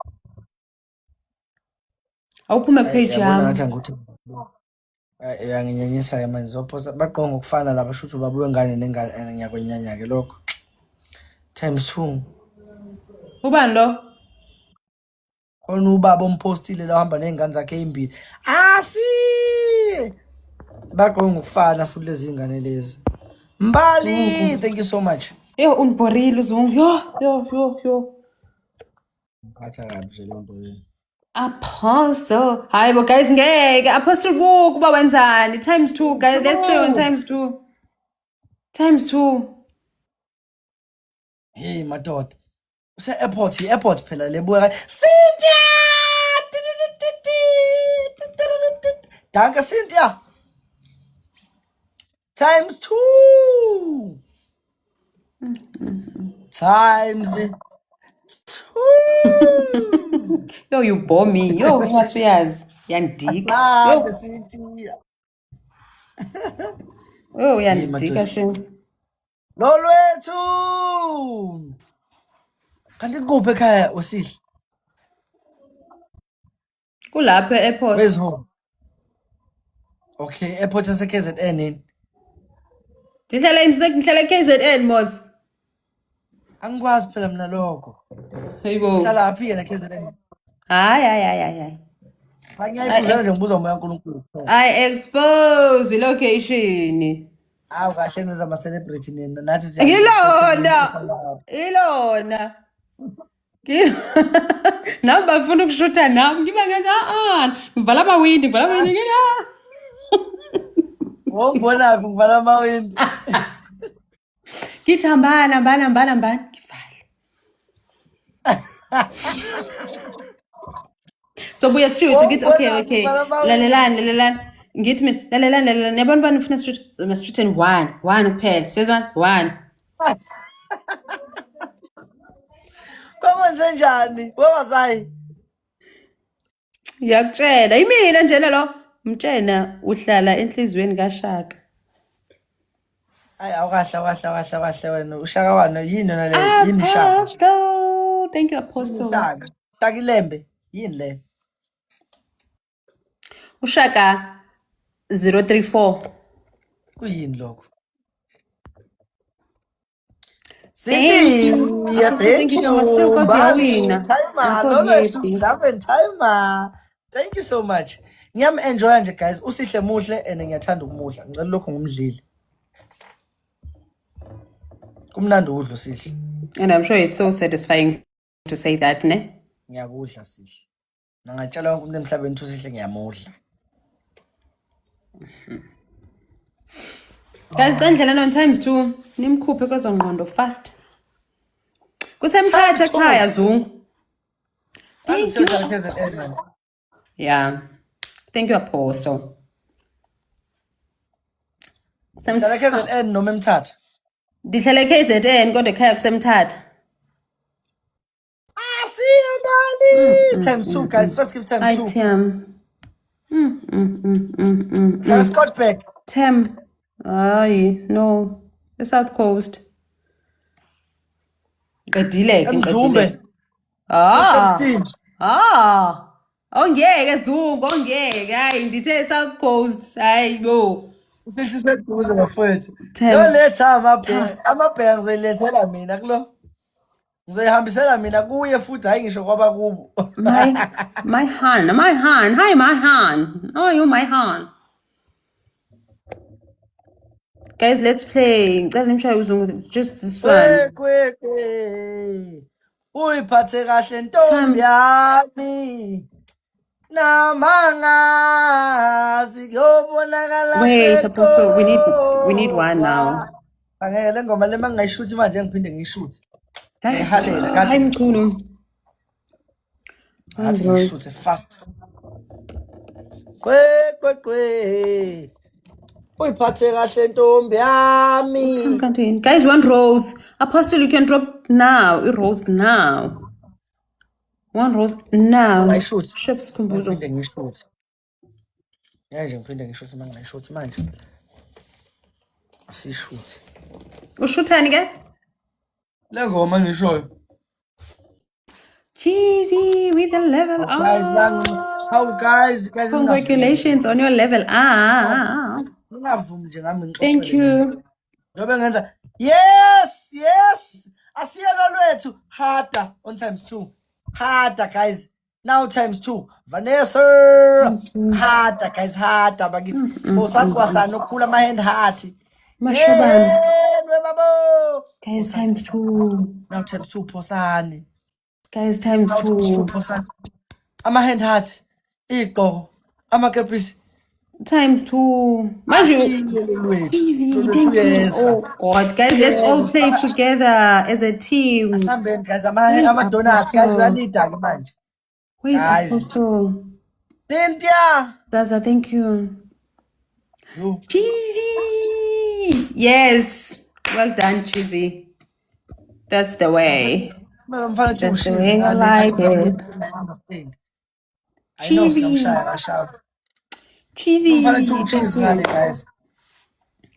Awuphume ku page Yabona yami. ngathi anguthi. Yanginyenyisa ke manje zophosa baqonga ukufana laba shuthu babuye ngane nengane ngiyakwenyanya ke lokho. Times 2. Ubani lo? Khona ubaba ompostile la uhamba nezingane zakhe ezimbili. Asi! Baqonga ukufana futhi lezi ngane lezi. Mbali, thank you so much. Yo unborile uzungu. Yo. Batha kabi nje lonto le. Apostle. Hayi bo guys ngeke. Apostle kuba wenzani? Times 2 guys. Let's play on times 2. Times 2. Hey madoda. Use-airport, i-airport phela lebuya Cynthia! Danke Cynthia. Times 2. Times 2. Yo, you bore me. Yo, ngiyasuyazi. Yandika. Asante Yo, Cynthia. yo, Hey yandika madoda. shem. Lolwethu. Kanti kuphi ekhaya usihle? Kulapho e-airport. Where's home? Okay, airport yase-KZN yini? Ngihlala KZN mos. Angikwazi phela mina lokho. Hayibo. Hlala phi yena KZN? Hayi. Ngiyayibuzela nje ngibuza umoya kaNkulunkulu. I expose i-location. Hawu kahle nenza ama-celebrity nina nathi siya. Ilona. Nami bafuna ukushutha nami. Ngiba ngenza ngivala amawindi, Wongibonaphi ngivala amawindi. Ngithi hambani. Ngivale. So buya shoot, ngithi okay. Lalelani. Ngithi mina lalelani. Yabona bani ufuna shoot? So ma shoot in 1 kuphela. Sezwana 1. Kwakwenze njani? Wabazayi. Ngiyakutshela imina njena lo. Mtshena uhlala enhlizweni kaShaka. Hayi awukahle wena. Ushaka wano yini yona le? Yini Shaka? Apostle. Thank you Apostle. Shaka Ilembe. Yini le? Ushaka 034. Kuyini lokho? Thank you. Thank you. Still got your winner. Timer. Thank you so much. Ngiyam-enjoya nje guys. Usihle muhle and ngiyathanda ukumudla. Ngicela lokho ngumdlile. Kumnandi ukudla usihle. And I'm sure it's so satisfying to say that, ne? Ngiyakudla sihle. Nangatshela wonke umuntu emhlabeni ukuthi usihle ngiyamudla. Guys, candlela on times 2. Nimkhuphe kwezongqondo fast. Kusemthatha ekhaya Zungu. Thank you. Yeah. Thank you Apostle. Hlala KZN noma emthatha. Ndihlala KZN kodwa ekhaya kusemthatha. Siyambali. Times 2 guys. First give times 2. Item. Hlala Scottsburg. Tem. Hayi, no. The South Coast. Qedile. Mzumbe. Ongeke Zungu, ongeke. Hayi ndithe South Coast. Hayi bo. Useduze bafowethu. Yo letha amabheka ngizoyilethela mina kulo. Ngizoyihambisela mina kuye futhi hayi ngisho kwaba kubo. My Han. Hi my Han. How are you my Han? Guys, let's play. Ngicela nimshaye uZungu just this one. Uyiphathe kahle ntombi yami. Namangazi kuyobonakala. Wait, Apostle, we need one now. Angeke le ngoma le mangayishuthi manje ngiphinde ngiyishuthi. Ngihalela kade. Hayi mkhulu. Athi ngishuthe fast. Uyiphathe kahle ntombi yami. Guys, one rose. Apostle, you can drop now. A rose now. One rose now. Chef Skumbuzo. Ngiphinde ngishuthe. Nje ngiphinde ngishuthe mangayishuthi manje. Asishuthe. Ushuthani ke? Le ngoma ngishoyo. Cheesy with the level up. Guys, guys. Congratulations on your level up. Ngavumi nje ngami ngixoxele. Thank you. Ngobe ngenza yes. Asiyelo lwethu harder on times 2. Harder guys. Now times 2. Vanessa. Harder guys, harder bakithi. Bosathi kwasana ukukhula ama hand heart. Mashabana. Babo. Guys, times 2. Now times 2 Phosani. Guys, times 2. Phosani. Ama hand heart. Iqo. Ama kepisi. Time to Asiyelwe. Cheesy, thank you. Oh God, guys, let's all play together as a team. Asihambeni guys, Where's ama-donuts guys Apostle? uyalida-ke manje. Where's Guys. Apostle? Cynthia. Zaza, thank you. Yo. Cheesy. Yes. Well done, Cheesy. That's the way. That's the way I like it. Cheesy. Cheesy. Thank you. Guys.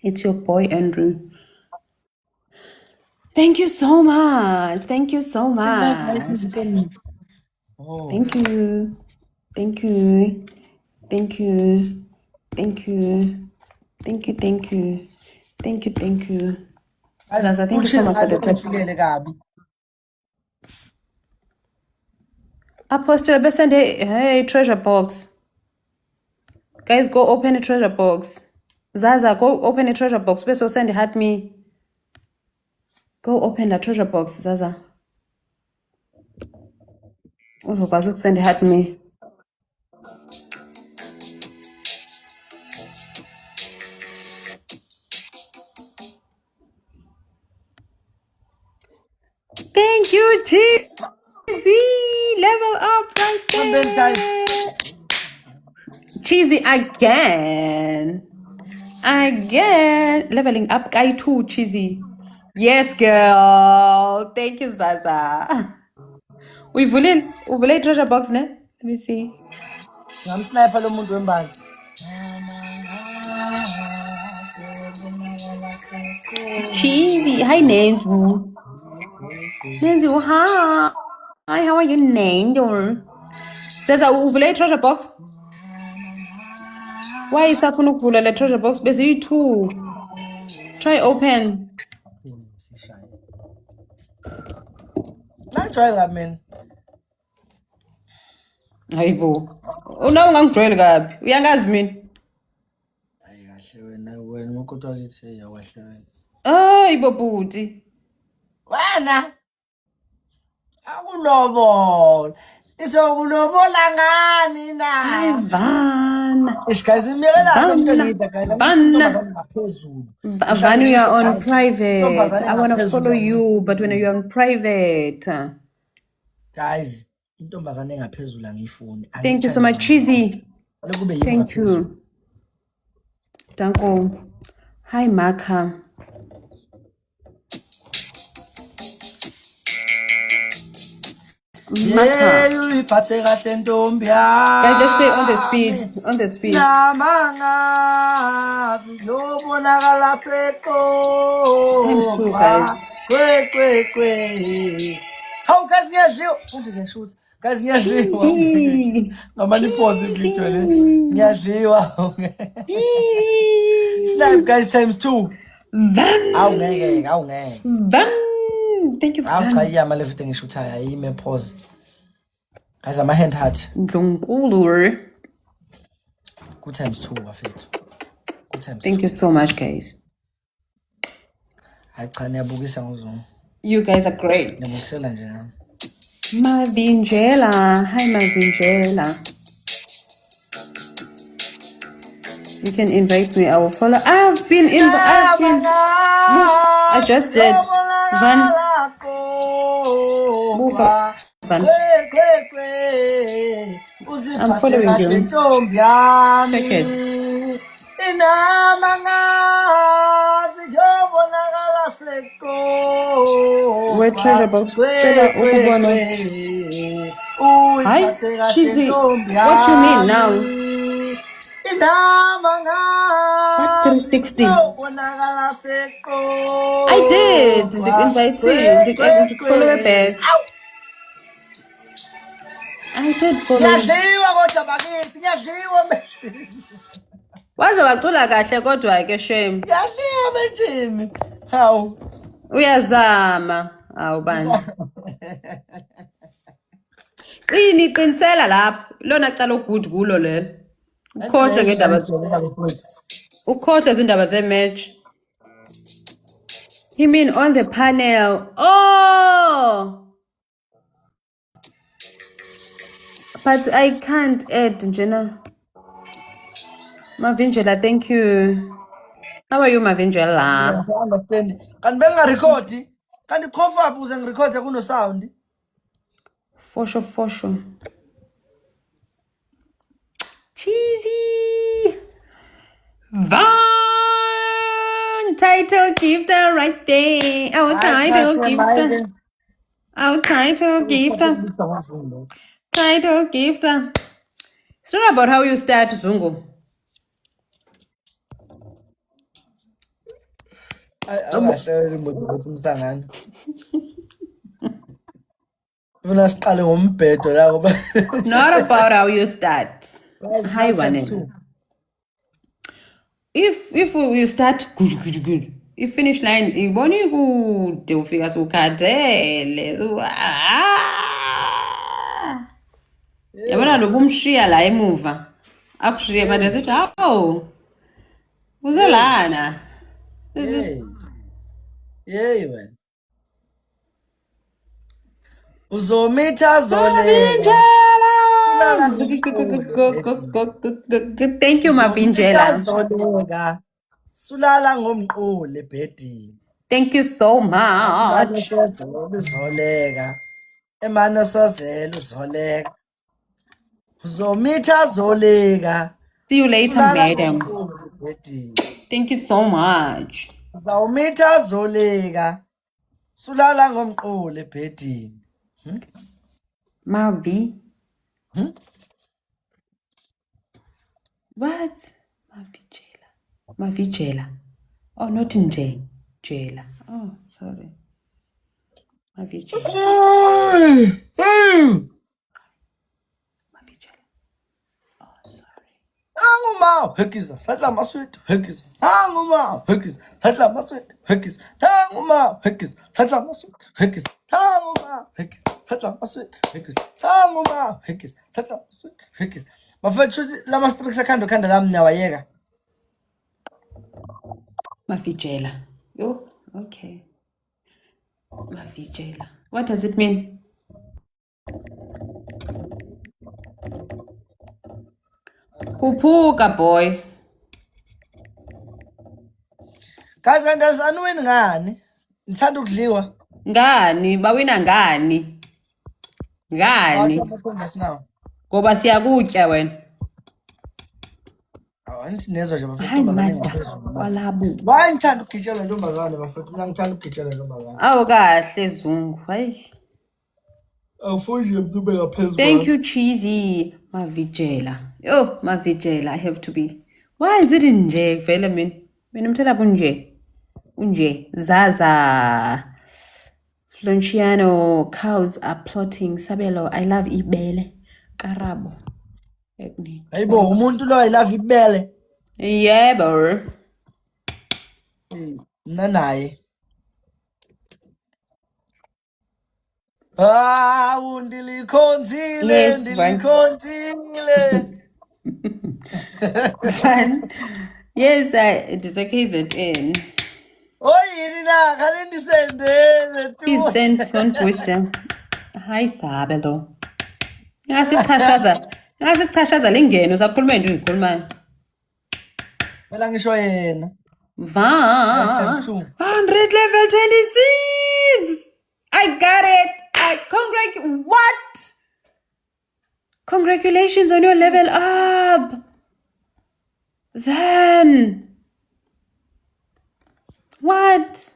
It's your boy, Andrew. Thank you so much. Thank you so much. Oh. Thank you. Thank you. Thank you. Thank you. Thank you. Thank you. Thank you. Thank you. Zaza, thank you so much for the tip. Apostle, send hey treasure box. Guys, go open a treasure box. Zaza, go open a treasure box. Best send hat me. Go open the treasure box, Zaza. Also, send hat me. Thank you, Cheesy. Level up right there. Cheesy again. Again. Leveling up guy too, Cheesy. Yes, girl. Thank you, Zaza. Uvule treasure box, ne? Let me see. Singamsniper lo muntu wembali. Cheesy. Hi, Nenzu. Nenzu, hi. Hi, how are you, Nenzu? Zaza, uvule treasure box? Why is that ukuvula le treasure box? Bese you-2. Try open. Nangijwayele mina. Hayibo. Una ungangijwayeli kabi. Uyangazi mina. Hayi kahle wena umakoti wakithi hey yawahle wena. Hayibo bhuti. Wena akulobola. Isokulobola ngani na? Vana. Guys, imiyela lo muntu engida guys. Intombazane ngaphezulu. Vana, you are on private. I want to follow you, but when you're on private. Guys, intombazane engaphezulu angiyifuni. Thank you so much, Cheesy. Thank you. Danko. Hi, Maka. Yeah, uyiphathe kahle ntombi yami. Guys, let's stay on the speed. On the speed. Namanga zilobonakala seqo. Times 2, guys. Kwe. Hawu guys ngiyadliwa. Manje ngiyashuthi. Guys ngiyadliwa. Ngamani pause ivideo le. Ngiyadliwa. Snipe guys times 2. Van. Awungeke. Van. Thank you. Cha iyama le video ngishuthayo ayime pause. Guys ama hand heart. Ndlonkulu. Good times 2 bafethu. Good times. Thank you so much, guys. Hayi cha niyabukisa ngozonke. You guys are great. Ngiyabukisela nje nami. Mavinjela. Hi, Mavinjela. You can invite me. I will follow. I've been I just did. Van. Van. I'm following you. Check it. Where treasure box? Hi, Cheesy. What you mean now? What 360? I did. Invite you. Follow her back. I did follow. Waze wacula kahle kodwa ke shame. Yadliwa benjini. Hawu. Uyazama. Awu bani. Qinisela lapho. Lona cala ugood kulo lelo. Ukhohle izindaba ze-match. You mean on the panel? Oh! But I can't add, Jenna. Mavingela, thank you. How are you, Mavingela? Understand. Kanti bengingarekhodi. Kanti khofa apho uze ngirekhode kuno sound. For sure. Cheesy. Van title gifter right there. Our title gifter. Our title gifter. Title gifter. It's not about how you start, Zungu. Akahleli umuntu umhlangano. Ufuna siqale ngombhedo la ngoba. Not about how you start. Hi, Wanel. If you start good. If finish line, iboni kude ufika sukhathele. Yabona lo kumshiya la emuva. Akushiye manje asithi hawo. Uzelana. Yey wena. Uzomitha zole. Thank you, Mavingela. Sulala ngomqulu ebhedini. Thank you so much. Uzoleka. Emane sozela uzoleka. Uzomitha zoleka. See you later, madam. Thank you so much. Uzawumitha zoleka. Sulala ngomqulu ebhedini. Mavi. What? Mavijela. Oh, not in J. Jela. Oh, sorry. Mavijela. Mavijela. Oh, sorry. Anguma, hekisa. Satla maswet, hekisa. Anguma, hekisa. Satla maswet, hekisa. Anguma, hekisa. Satla maswet, hekisa. Anguma, hekisa. Satla maswet, hekisa. Anguma, hekisa. Satla maswet, hekisa. Mafethu la mastrix khanda la mnyawa yeka. Mavijela. Oh, okay. Mavijela. What does it mean? Kuphuka, boy. Guys, andazani wena ngani? Ngithanda ukudliwa. Ngani, bawina ngani? Ngani? Ngoba siyakutya wena. Awanithi nezwa nje bafethu Hayi ntombazane mada ngaphezulu. kwalabu. Why ngithanda ukugitshelwa ntombazane bafethu? Mina ngithanda ukugitshelwa ntombazane. Awu kahle Zungu. Hayi. Awufuni nje umuntu ube ngaphezulu. Thank you, Cheesy. Mavijela. Yo, Mavijela, I have to be. Why is it nje vele mina? Mina mthela bunje. Unje. Zaza. Flonciano, cows are plotting. Sabelo, I love ibele. Karabo. Hayibo umuntu lo I love ibele. Yebo. Mna naye. Undilikhonzile, Yes, ndilikhonzile. Fun. Yes, it is a KZN. Oyini na khale ndisendele tu. Please send one to wisdom. Hi, Sabelo. Ngasichashaza lengeno sakhuluma into ngikhuluma. Wela ngisho yena. Va. 100 level 26. I got it. What? Congratulations on your level up. Then. What?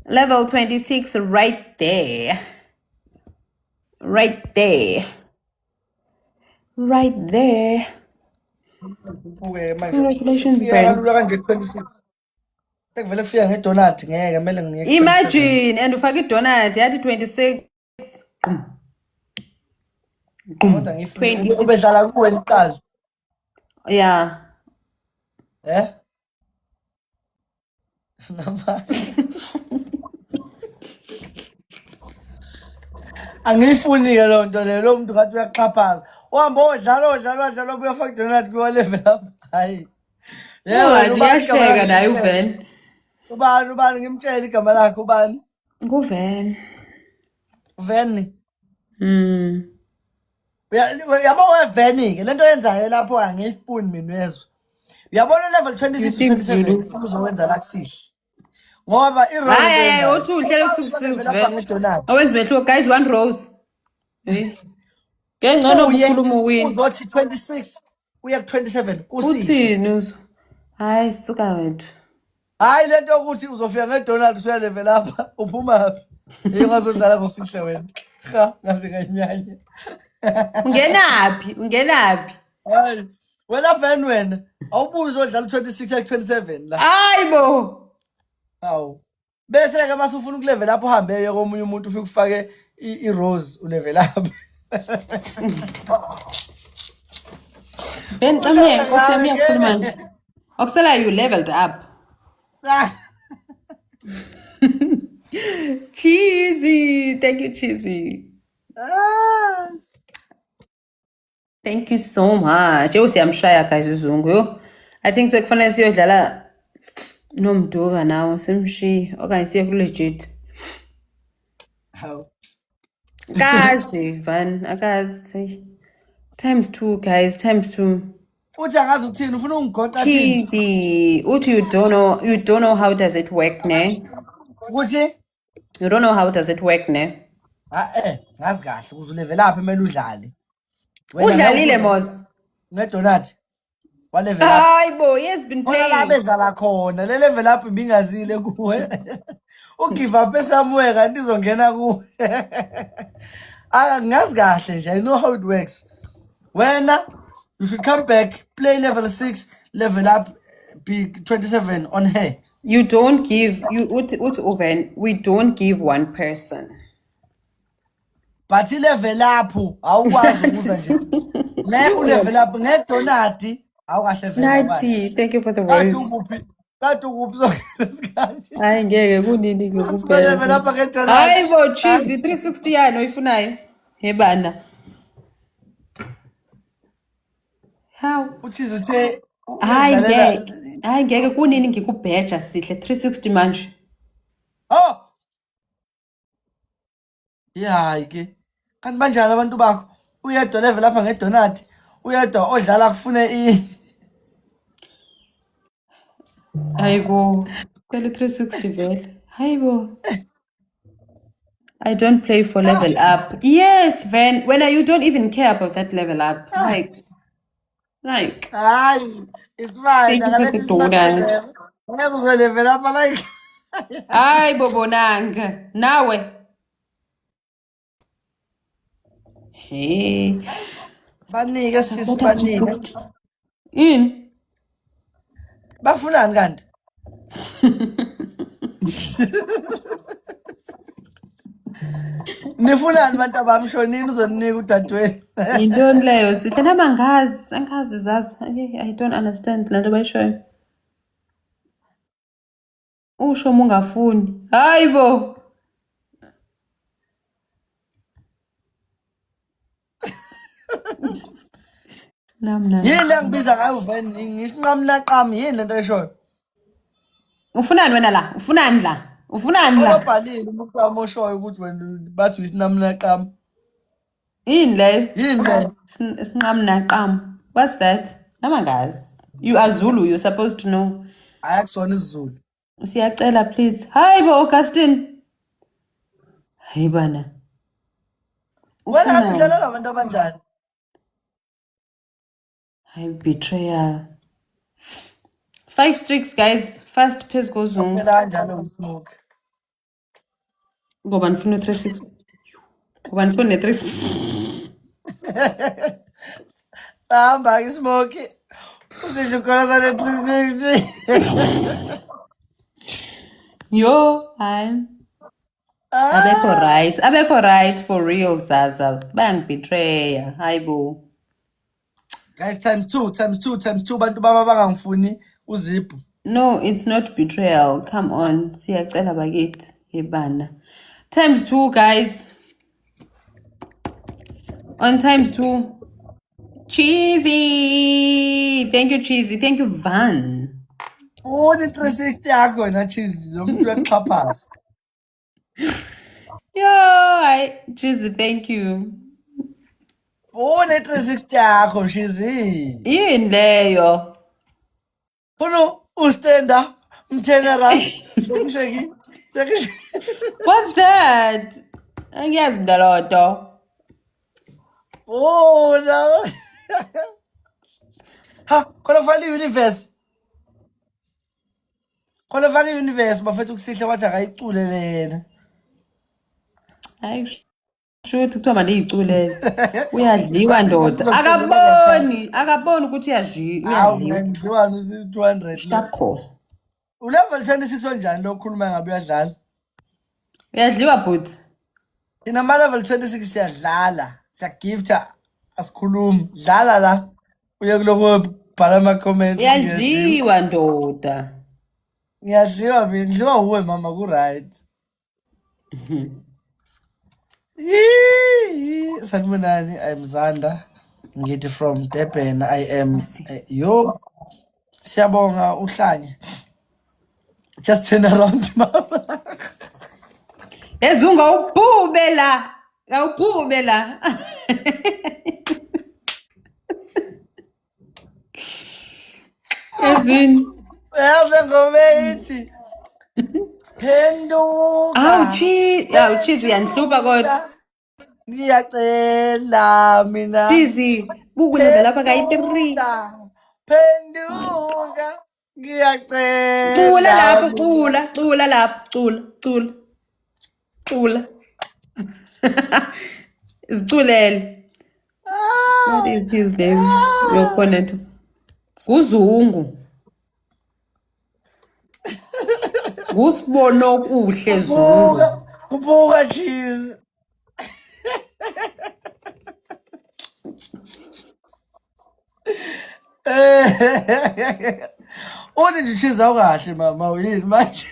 Level 26 right there. Right there. Congratulations, Ben. Sekuvele kufika ngedonut ngeke kumele ngiye. Imagine and ufake idonut yathi 26. Kodwa ngifuna ubedlala kuwe iqala. Yeah. Angifuni ke lo nto le lo muntu ngathi uyaxhaphaza. Uhamba odlala uyafaka idonut kuyo level up. Hayi. Yebo, uyahleka naye uVen. Ubani ngimtshela igama lakhe ubani? NguVen. Veni. Uyabo weVeni-ke lento yenzayo lapho angiyifuni mina wezwe. Uyabona level 26 to 27 ufuna uzowenza la kusihle. Ngoba i-role Hayi uthi uhlelo ku-66 vele. Awenzi mehluko guys, 1 rose. Ke ngcono ukukhuluma uwini. Uzothi 26 uya ku27 kusihle. Uthini uzo? Hayi suka wethu. Hayi lento ukuthi uzofika ngeDonald usuya level lapha uphuma phi? Ngazodlala ngosihle wena. Cha, ngaze nganyanya. Ungenaphi? Hayi. Wena Van wena awubuye uzodlala 26 ya 27 la. Hayibo. Hawu. Bese ke mase ufuna ukulevel lapho uhambe komunye umuntu ufike ufake i-rose ulevel up. Ben come Nkosi ukukhuluma nje. Okusela you leveled up. Cheesy. Thank you, Cheesy. Thank you so much. Yo siyamshaya guys uzungu yo. I think sekufanele siyodlala nomduva nawo simshiye okanye siye ku legit. Hawu. Kazi Van akazi. Times 2 guys, times 2. Uthi angazi ukuthini ufuna ungigoqa thini? Cheesy. Uthi you don't know how does it work ne? Ukuthi You don't know how does it work ne? ngazi kahle ukuze ulevel up emele udlale. Udlalile mos. NgeDonald. Wa level up. Hayibo, yes been Ona la playing. bedlala khona le level up ibingazile kuwe. Ugive up esamwe kanti izongena kuwe. Ngazi kahle nje I know how it works. Wena you should come back, play level 6, level up, be 27 on her. You don't give we don't give one person. But level up awukwazi ukuza nje. Ne level up ngeDonald awukahle vele. Nathi, thank you for the words. Kathi ukuphi sokusikhathi. Hayi ngeke kunini ke Level kuphela. up ngeDonald. Hayibo cheesy 360 yani oyifunayo. Hebana. How? Uchizi uthe Hayi ngeke kunini ngikubheja sihle 360 manje. Oh. Yeah ke. Kanti banjani abantu bakho? Uyedwa level lapha ngeDonald. Uyedwa odlala kufune Hayibo. Tell 360 vele. Hayibo. I don't play for level up. Yes, Van. When you don't even care about that level up. Like. Hayi, it's fine. Thank you for the donut. Ngeke uzolevel up like. Hayi bobonanga. Nawe. Hey. Banike sisi banike. In. Bafunani kanti? Nifunani bantu abamshonini uzoninika udadewenu. Yintoni leyo sihle nama angazi zazi. I don't understand lanto bayishoyo. Usho ungafuni. Hayibo. Namna. Yini lengibiza ngayo Van ngisinqamnaqami yini lento eshoyo? Ufunani wena la? Ufunani la? Ubhalile umuntu wamoshoyo ukuthi wena bathi isinqamnaqami. Yini leyo? Yini le? Sinqamnaqam. What's that? Namangazi. You are Zulu, you're supposed to know. Ayakusona isiZulu. Siyacela please. Hayibo Augustine. Hayibana. Wena ngidlalela abantu abanjani? Hayi betrayal. 5 streaks guys. First pace goes on. Phela kanjalo usmoke. Ngoba nifuna 360. Ngoba nifuna 360. Sahamba ke smoke. Usindle khona sale 360. Yo, hayi. Abekho right for real Zaza. Bang betrayal. Hayibo. Guys, times two bantu baba bangangifuni uzipho. No, it's not betrayal. Come on. Siyacela bakithi yebana. Times 2 guys. On times 2. Cheesy. Thank you Cheesy. Thank you Van. Uni 360 yakho na cheese lo muntu wexhaphaza. Yo, Cheesy, thank you. une-360 yakho Shizi. Yini leyo? Funa ustenda mthenera. Sheki. What's that? Angiyazi mina lonto. Funa. Ha, khona faka i-universe. Khona faka i-universe bafethu kusihle wathi akayicule lena. Hayi shothi kuthiwa manje iyicule. Uyadliwa ndoda. Akaboni ukuthi uyadliwa. Ngidliwa usi-200 lo. Shakho. Ulevel 26 onjani lo khuluma ngabe uyadlala? Uyadliwa but. Thina ama level 26 siyadlala, siyagifta, asikhulumi. Dlala la. Uye kuloko bhala ama comments. Uyadliwa ndoda. Ngiyadliwa mina, ngidliwa uwe mama ku right. Sanibonani, I'm Zanda. Ngithi from Durban. I am yo. Siyabonga uhlanye. Just turn around mama. Ezunga uphume la. Awuphume la. Ezini. Uyazi ngome ithi. Phenduka. Awuchizi uyanihlupa kodwa. Ngiyacela mina. Chizi, bukuneza lapha kayi-3. Phenduka. Ngiyacela. Cula lapho, cula lapho, cula. Isiculele. What is his name? Your opponent. Kuzungu. Kusibona okuhle Zungu. Ubuka cheese. Uthi nje cheese awukahle mama uyini manje?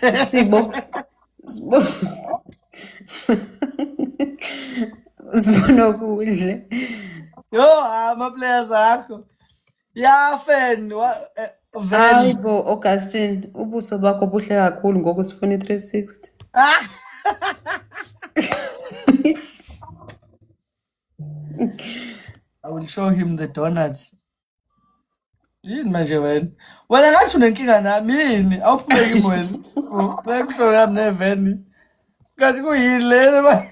Sibona okuhle. Yo, ama players akho. Ya fan Hayibo Augustine, ubuso bakho buhle kakhulu ngoku sifuna i360. I will show him the donuts. Yini manje wena? Wena ngathi unenkinga nami yini? Awuphumeki wena. Bekuhlola neveni. Kanti kuyini lena?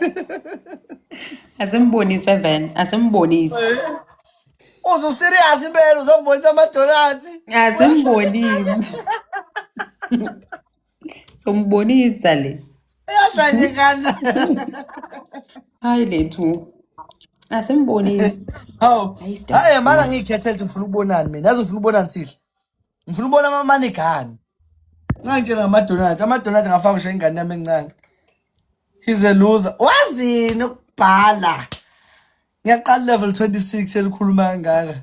Asimbonise Van, asimbonise. Uzo serious impela uzongibonisa ama donuts. Asimbonise. Sombonisa le. Uyadlanye kana. Hayi lethu. Asimbonise. Hawu. Hayi mana ngikhethela ukuthi ngifuna ukubonani mina. Yazi ngifuna ukubonani sihle. Ngifuna ukubona ama manigani. Ngangitshela ngama donuts. Ama donuts ngafaka ngisho ingane yami encane. He's a loser. Wazini ukubhala. Ngiyaqala level 26 elikhuluma kangaka.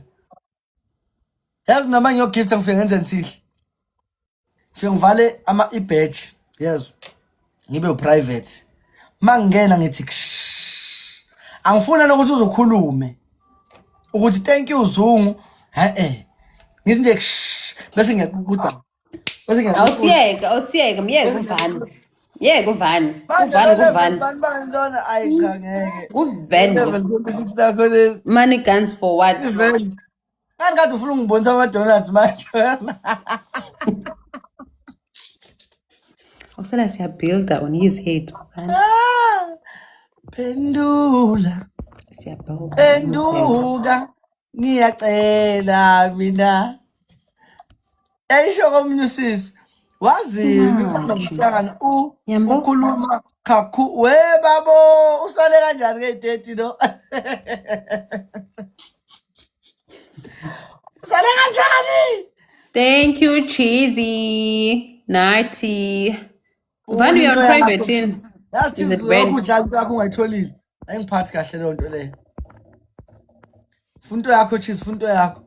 Yazi noma ngiyogifta ngifike ngenze nsihle. Ngifike ngivale ama badge. Yezwa. Ngibe private. Mangena ngithi angifuna nokuthi uzokhulume. Ukuthi thank you Zungu. Ngithi nje bese ngiyaququda. Bese ngiyaququda. Awusiyeka myeke uvani. Yeke uvani. Bani lona ayikhangeke. Uvani. Level 26 lakho le. Money guns for what? Kanti kade ufuna ungibonisa ama donuts manje. Awusala siya builder on his head. Pendula. Siya builder. Penduka. Ngiyacela mina. Eyisho komnyusisi. Wazini unomhlangano ukhuluma khakhu we babo usale kanjani ke30 lo usale kanjani Thank you Cheesy Naughty Uvani you on private in That's just ukudla kwakho ungayitholile ayingiphathi kahle le nto le Funto yakho Cheese funto yakho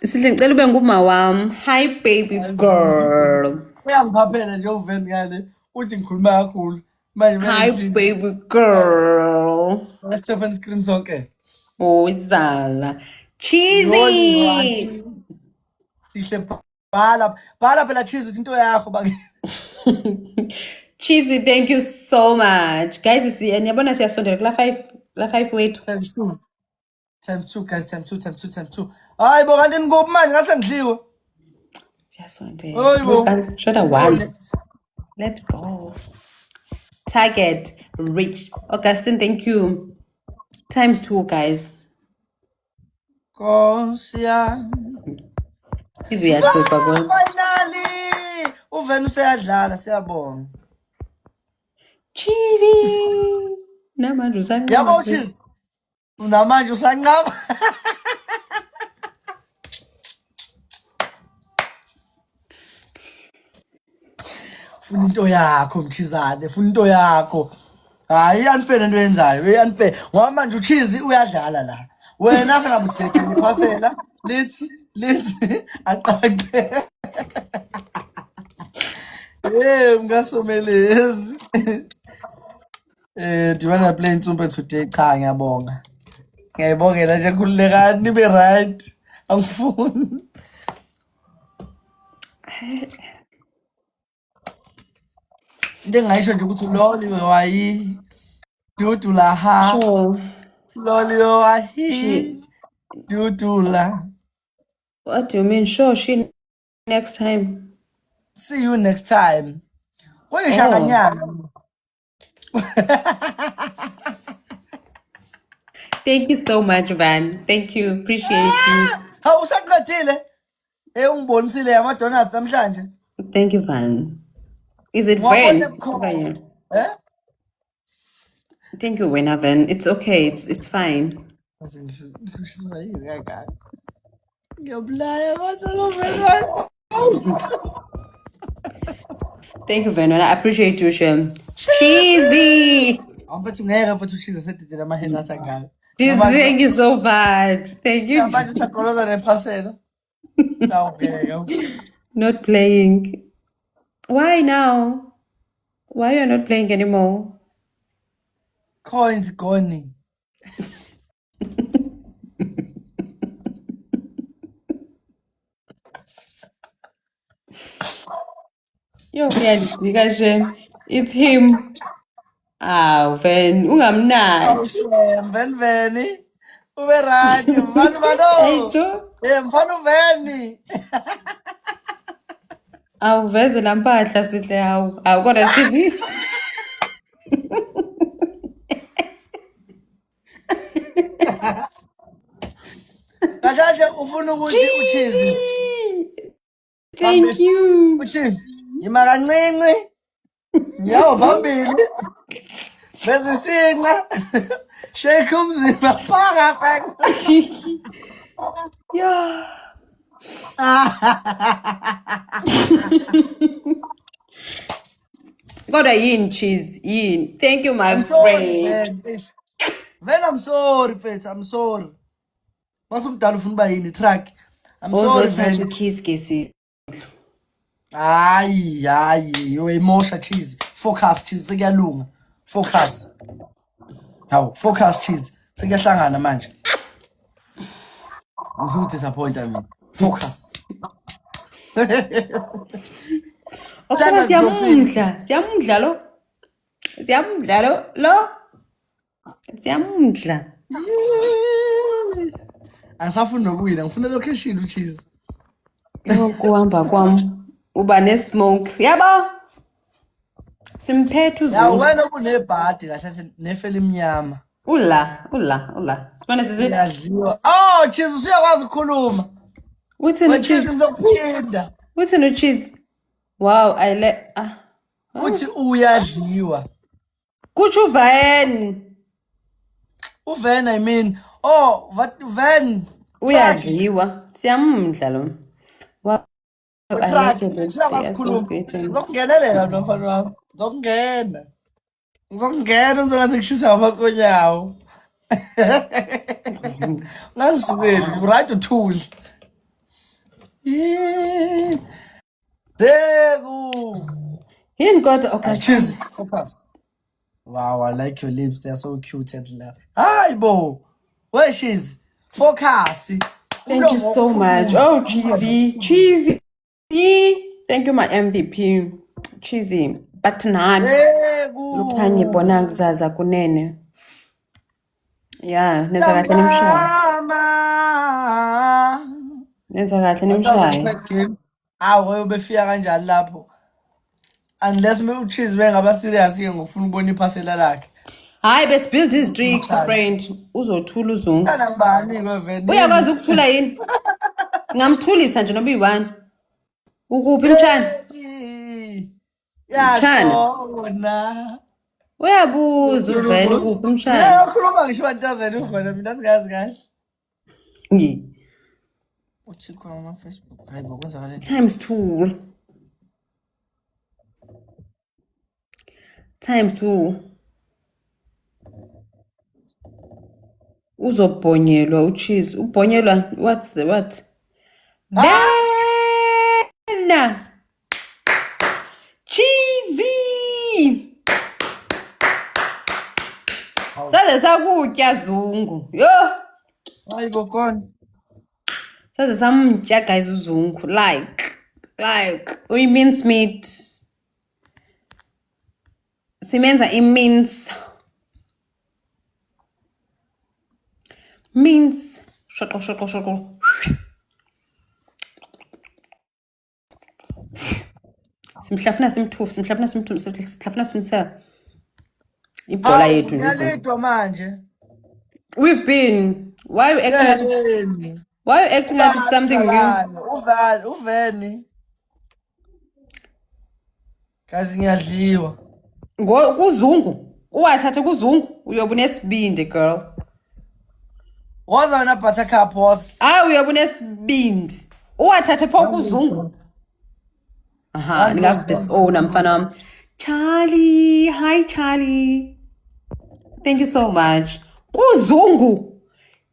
Sihle ngicela ube nguma wami. Hi baby girl. Uyangiphaphela nje uveni ngale uthi ngikhuluma kakhulu. Manje Hi baby girl. let's tap on screen sonke. Oh izala. Cheesy. Sihle Bhala phela cheese into yakho bake. Cheesy, thank you so much. Guys, niyabona siyasondela kula 5 wethu. Times two, guys, times two. Hayi bo kanti nikuphi manje ngase ngidliwe. Siyasondela. Hayi bo. Shoda one. Let's go. Target reached. Augustine, thank you. Times 2, guys. Nkosi yami. Izwi yahlupha kodwa. Finally. Uvena useyadlala siyabonga. Cheesy. Namanje usanqaba. Yabo cheese. Namanje usanqaba. Funa into yakho mchizane, funa into yakho. Hayi unfair into yenzayo, unfair. Ngoba manje uchizi uyadlala la. Wena afana budethe iphasela, let's aqaqe. Mngasomelezi. Do you wanna play insumpe today? Cha, ngiyabonga. Ngiyayibongela nje kulekani nibe right. Angifuni. Into engayisho nje ukuthi loli wayi dudula ha. Sure. Loli wayi dudula. What do you mean? Sure, she next time. See you next time. Kuyishakanyana. Thank you so much, Van. Thank you. Appreciate you. Hawu usaqedile. Ungibonisile yama donuts namhlanje. Thank you, Van. Is it Ngwabona Van? ebukhoma. Thank you, Wena Van. It's okay. It's fine. Ngiyabulaya bazalo. Thank you, Van. I appreciate you, Shem. Cheesy. Amfethu ngeke mfethu cheese sedidela amahela athi ngayo. Cheesy, thank you so much. Thank you. Manje utaqoloza nephasela. Not playing. Why now? Why you're not playing anymore? Coins gone. Yo, because it's him. Van, ungamnaki. Shem, Veni. Ube right, mfana bano. Mfana uveni. Awuveze la mpahla sihle hawu kodwa sivi. Kajaje ufuna ukuthi uchizi. Thank you. Uthi yima kancinci. Nyawo phambili. Bese sinqa. Shake umzimba phaka. Yeah. Kodwa yini cheese yini. Thank you my friend. Vele I'm sorry mfethu, I'm sorry. Masumdala ufuna uba yini track. I'm sorry Uzothatha man. kiss kesi. Hayi, uyimosha cheese. Focus cheese sekuyalunga. Focus. Hawu, focus cheese. Sekuyahlangana manje. Ngifuna disappointa mina. Focus. Okay, siyamundla lo. Siyamundla. Angisafuni nokuwina, ngifuna location ucheese. Kuhamba kwami uba nesmoke. Yabo. Simphethe Ya uzulu. wena kunebhadi kahle nefela emnyama. Ula. Sibone sizithi. Uyadliwa. Oh, cheese usuyakwazi ukukhuluma. Uthini Cheese cheese? ngizokuphinda. Uthini cheese? Wow, Uthi uyadliwa. Kutsho Van. Uven I mean. Oh, what Van? Uyadliwa. Siyamundla lo. Wow. Track. Uyakwazi ukukhuluma. Ngizokungenelela nomfana wami. Ngizokungena uzongathi ngishisa ngaphansi konyawo. Ngangisukeli, right uthuli. Zeku. Yini kodwa okay. Cheese. Focus. Wow, I like your lips. They're so cute and love. Hi, Bo. Where she's? Focus. Thank you so much. Oh, cheesy. Thank you, my MVP. Cheesy. But nani. Lukhanye bona kuzaza kunene. Yeah, nenza kahle nimshaye. Nenza kahle nimshaye. Awu befika kanjani lapho? Unless uCheese bengaba serious ke ngokufuna ukubona iphasela lakhe. Hayi besibuild his streaks friend. Uzothula uzungu. Kana ngibani kweveni? Uyakwazi ukuthula yini? Ngamthulisa nje noba yi1. Ukuphi mtshana? Yashona. Uyabuza uvele ukuphi mtshana? Mina ukhuluma ngisho 1000 ukhona mina ngingazi kahle. Uthi kwa ama Facebook. Hayi bokwenza kale. ×2. ×2. Uzobhonyelwa uCheese. Ubhonyelwa what's the what? Bena. Cheesy. Saze sakutya zungu. Yo. Hayi bokona. Saze samtya guys uzungu like uyi-mince meat. Simenza i-mince. Mince. Shoko. Simhlafuna simthufu, simhlafuna simsela. Ibhola yethu nje. Ngiyalidwa manje. We've been. Why are you acting like it's something new? Uveni. Kazi ngiyadliwa. Kuzungu. Uwathathe kuzungu. Uyoba unesibindi girl. Waza na buttercup was. Uyoba unesibindi. Uwathathe pho kuzungu. Aha, ngingakudisown mfana wami. Charlie, hi Charlie. Thank you so much. Kuzungu.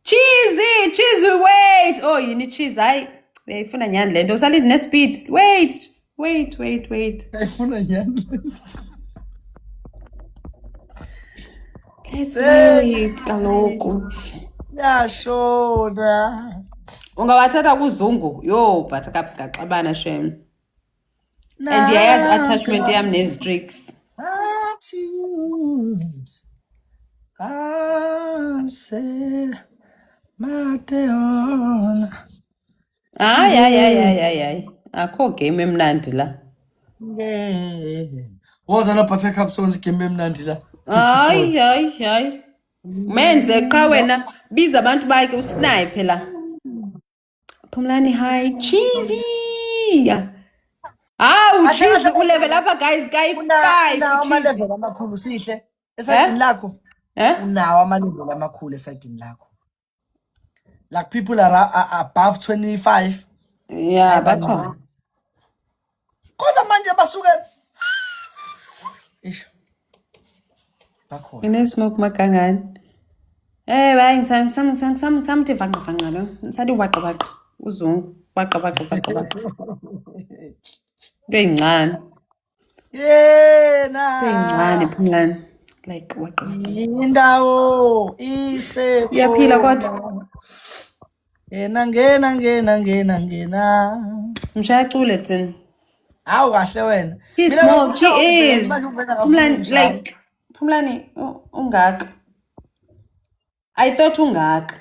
Cheesy, wait. Oh, yini cheese. Hayi, uyayifuna nyani lento. Usalinde nespeed. Wait. Ayifuna nyani. Let's wait kaloku. Yashona. Ungawathatha kuzungu. Yo, buttercups kaxabana shem. And yayazi attachment yami nestricks. Hayi. Akho game emnandi la. Waza na buttercup sonke game emnandi la. Hayi. Menze qha wena biza abantu bakhe usnipe la. Phumlani hi Cheesy. Cheesy ulevel apha guys, guy 5. Unawo ama-level amakhulu sihle esayidini lakho. Unawo ama-level amakhulu esayidini lakho. Like people are above 25. Yeah, bakhona. Kodwa manje basuke bakhona. Ine-smoke makangani. Bayi ngisamthi vaqa lo. Ngisathi waqa. Uzungu. Waqa. Into eyincane. Yena. Into eyincane Phumlani. Like waqa. Indawo ise. Uyaphila kodwa. Ngena. Simshaya cule thina. Hawu kahle wena. He small, she is. Phumlani ungaka. I thought ungaka.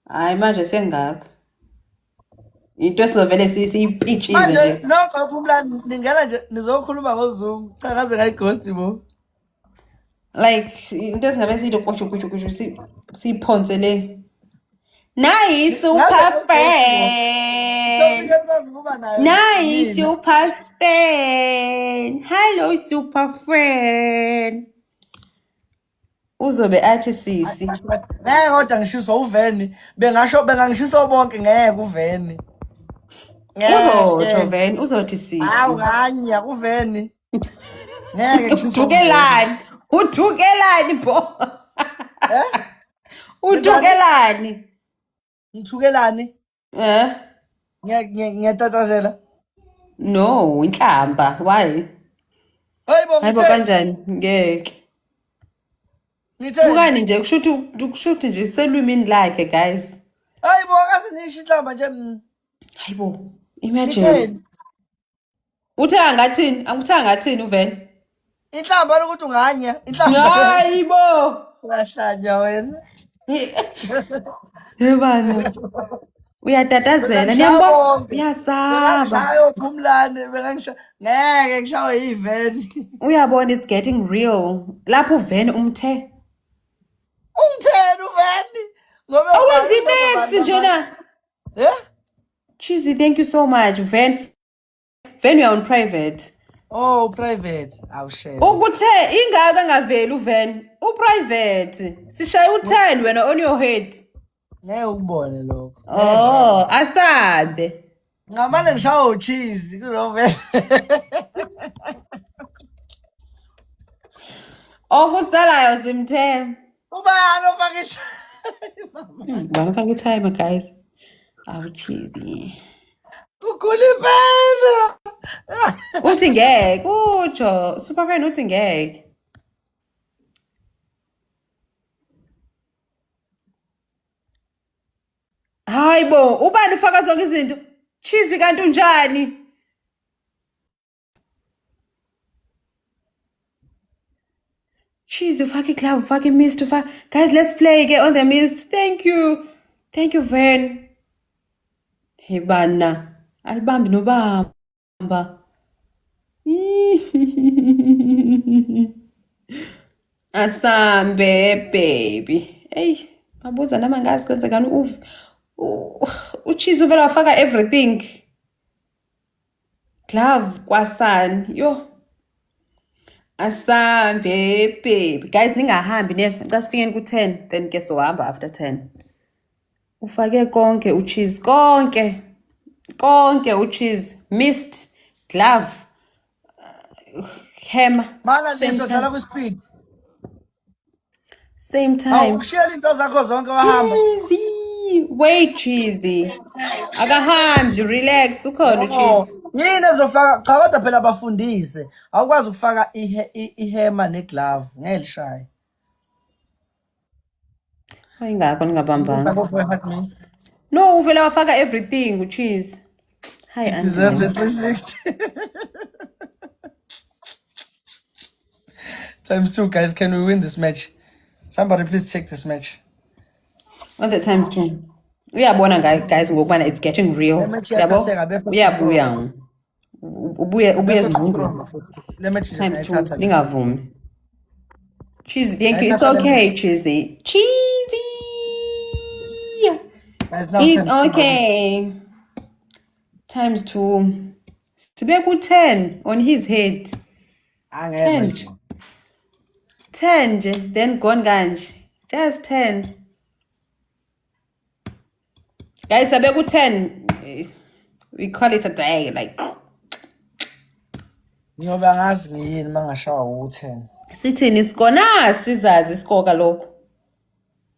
Hayi manje sengaka. Into esizovele siyipitchize nje. Nokho Phumlani ningela nje nizokhuluma ngozungu. Cha kaze ngayighost bo. Like into esingabe sithi kusho siphonse le. Nice super fan. Nice super fan. Hello super fan. Uzobe athi sisi. Kodwa ngishiso uveni. Bengangishiso bonke ngeke uveni. Uzotsho veni, uzothi sisi. Hawu kanye uveni. Ngeke ngishiso. Uthukelani bo? Uthukelani? Ngithukelani? Ngiyatatazela. No, inhlamba. Why? Hayibo kanjani? Ngeke. Bukani nje kushuthi nje selwimini lakhe guys. Hayibo akaze ngisho inhlamba nje. Hayibo. Imagine. Uthe angathini? Anguthe ngathini uVen? Inhlamba lokuthi unganya. Inhlamba. Hayibo. Uyahlanya wena. Yebana. Uyatatazela niyambona? Uyasaba. Ngishaya uPhumlane ngeke ngishawe yiVen. Uyabona it's getting real. Lapho uVen umthe. Umtheni uVen? Ngoba Awenza imax njena. Cheesy, thank you so much. Ven, you're on private. Oh, private. Awushela. Ukuthe ingaka ngaveli uVen. Uprivate. Sishaya u10 wena on your head. Ngeke ukubone lokho. Oh, asabe. Ngamane ngishawa uCheese kunoVen. Okusalayo simthe. Ubani ofaka Bangafaka i-timer guys. Awu cheesy. Ukhulipela. Uthi ngeke, utsho. Superfan uthi ngeke. Hayibo, ubani ufaka zonke izinto? Cheesy kanti unjani? Cheesy, ufaka iglove, ufaka imist, ufaka. Guys, let's play again on the mist. Thank you. Thank you, Ven. Hey, bana. Alibambi nobamba. Asambe, baby. Hey, mabuza nama ngazi kwenzekani uCheese uvela wafaka everything. Glove kwasani. Yo. Asambe, baby. Guys, ningahambi never. Xa sifikeni ku-10, then ke sohamba after 10. Ufake konke uCheese, konke. Konke uCheese. Mist, glove, hammer. Mana lisodlala ku-speed. Same time. Awukushiyela into zakho zonke wahamba. Easy. Wait, Cheesy. Akahambi, relax. Ukhona uCheese. Yini ezofaka cha kodwa phela abafundise. Awukwazi ukufaka ihema neglove ngelishaye. Ingakho ningabambanga. No, uvela wafaka everything uCheese. Hi, Auntie. Deserve the 360. ×2, guys. Can we win this match? Somebody please take this match. What the ×2? Uyabona guys ngokubana it's getting real. Yabo? Uyabuya. Ubuye ezingqondweni. Le match just ayithatha. Ningavumi. Cheesy, thank you. It's okay, Cheesy. Cheesy. It's okay. ×2. Sibe ku-10 on his head. 10. 10 nje, then gone kanje. Just 10. Guys, sabe ku-10. We call it a day, like. Ngiyoba ngazi ngiyini mangashawa u10. Sithini score? Nasi sizazi score kalokho.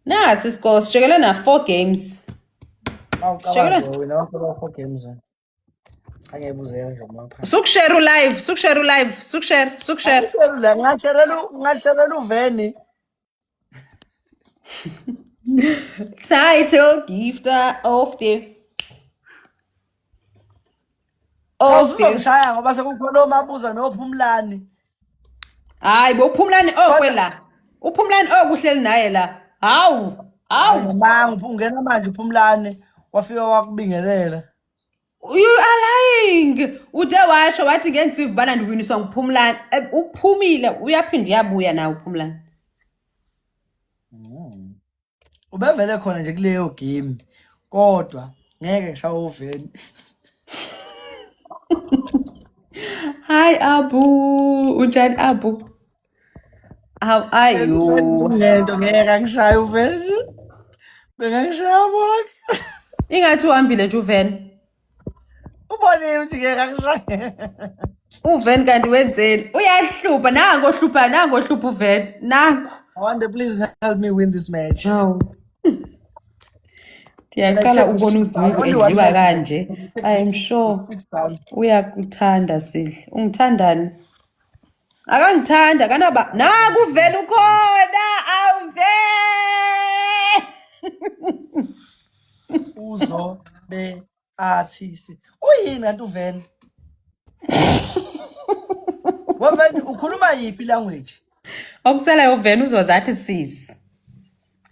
Nasi score sijekele na 4 games. Awucabange wena wafika 4 games. Angebuze nje mapha. Sukushare live, sukushare live, sukushare. Ngasherela uVen. Title gifter of the Awuzongishaya ngoba sekukhona omabuza noPhumlane. Hayi boPhumlane okwela. uPhumlane okuhleli naye la. Hawu. Manga ungena manje uPhumlane wafika wakubingelela. You are lying. Ude washo wathi ngensivu bana ndiwiniswa nguPhumlane. Uphumile uyaphinda uyabuya na uPhumlane. Ubevele khona nje kuleyo game. Kodwa ngeke ngishawe uVen. Hi Abu, unjani Abu? How are you? Lento ngeke ngishaye uVen. Bengangishaya bonke. Ingathi uhambile nje uVen. Ubonile ukuthi ngeke ngishaye. uVen kanti wenzeni? Uyahlupha nango ohlupha uVen. Nango. I wonder please help me win this match. No. Ndiyaqala ukubona uZungu edliwa kanje. I am sure uyakuthanda Sihle. Ungithandani? Akangithanda kanaba. Naku uVen ukhona. AwuVen. Uzobe athi uyini kanti uVen? Waveni ukhuluma yiphi language? Okusalayo Ven uzozathi sis.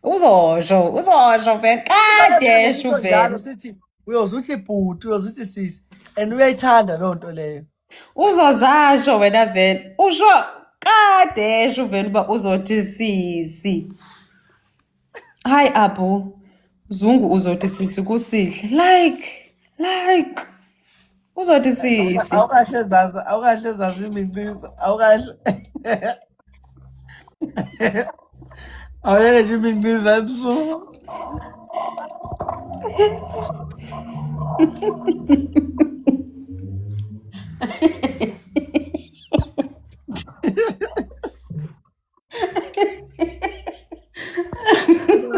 Uzosho Ven. Kade shu Ven. Sithi uyozuthi bhuti, uyozuthi sisi. And uyayithanda lo nto leyo. Uzozasho wena Ven. Usho kade shu Ven uba uzothi sisi. Hi Abu. Zungu uzothi sisi kusihle. Like. Uzothi sisi. Awukahle zazi iminciza. Awukahle. Awuyeke nje iminciza ebusuku.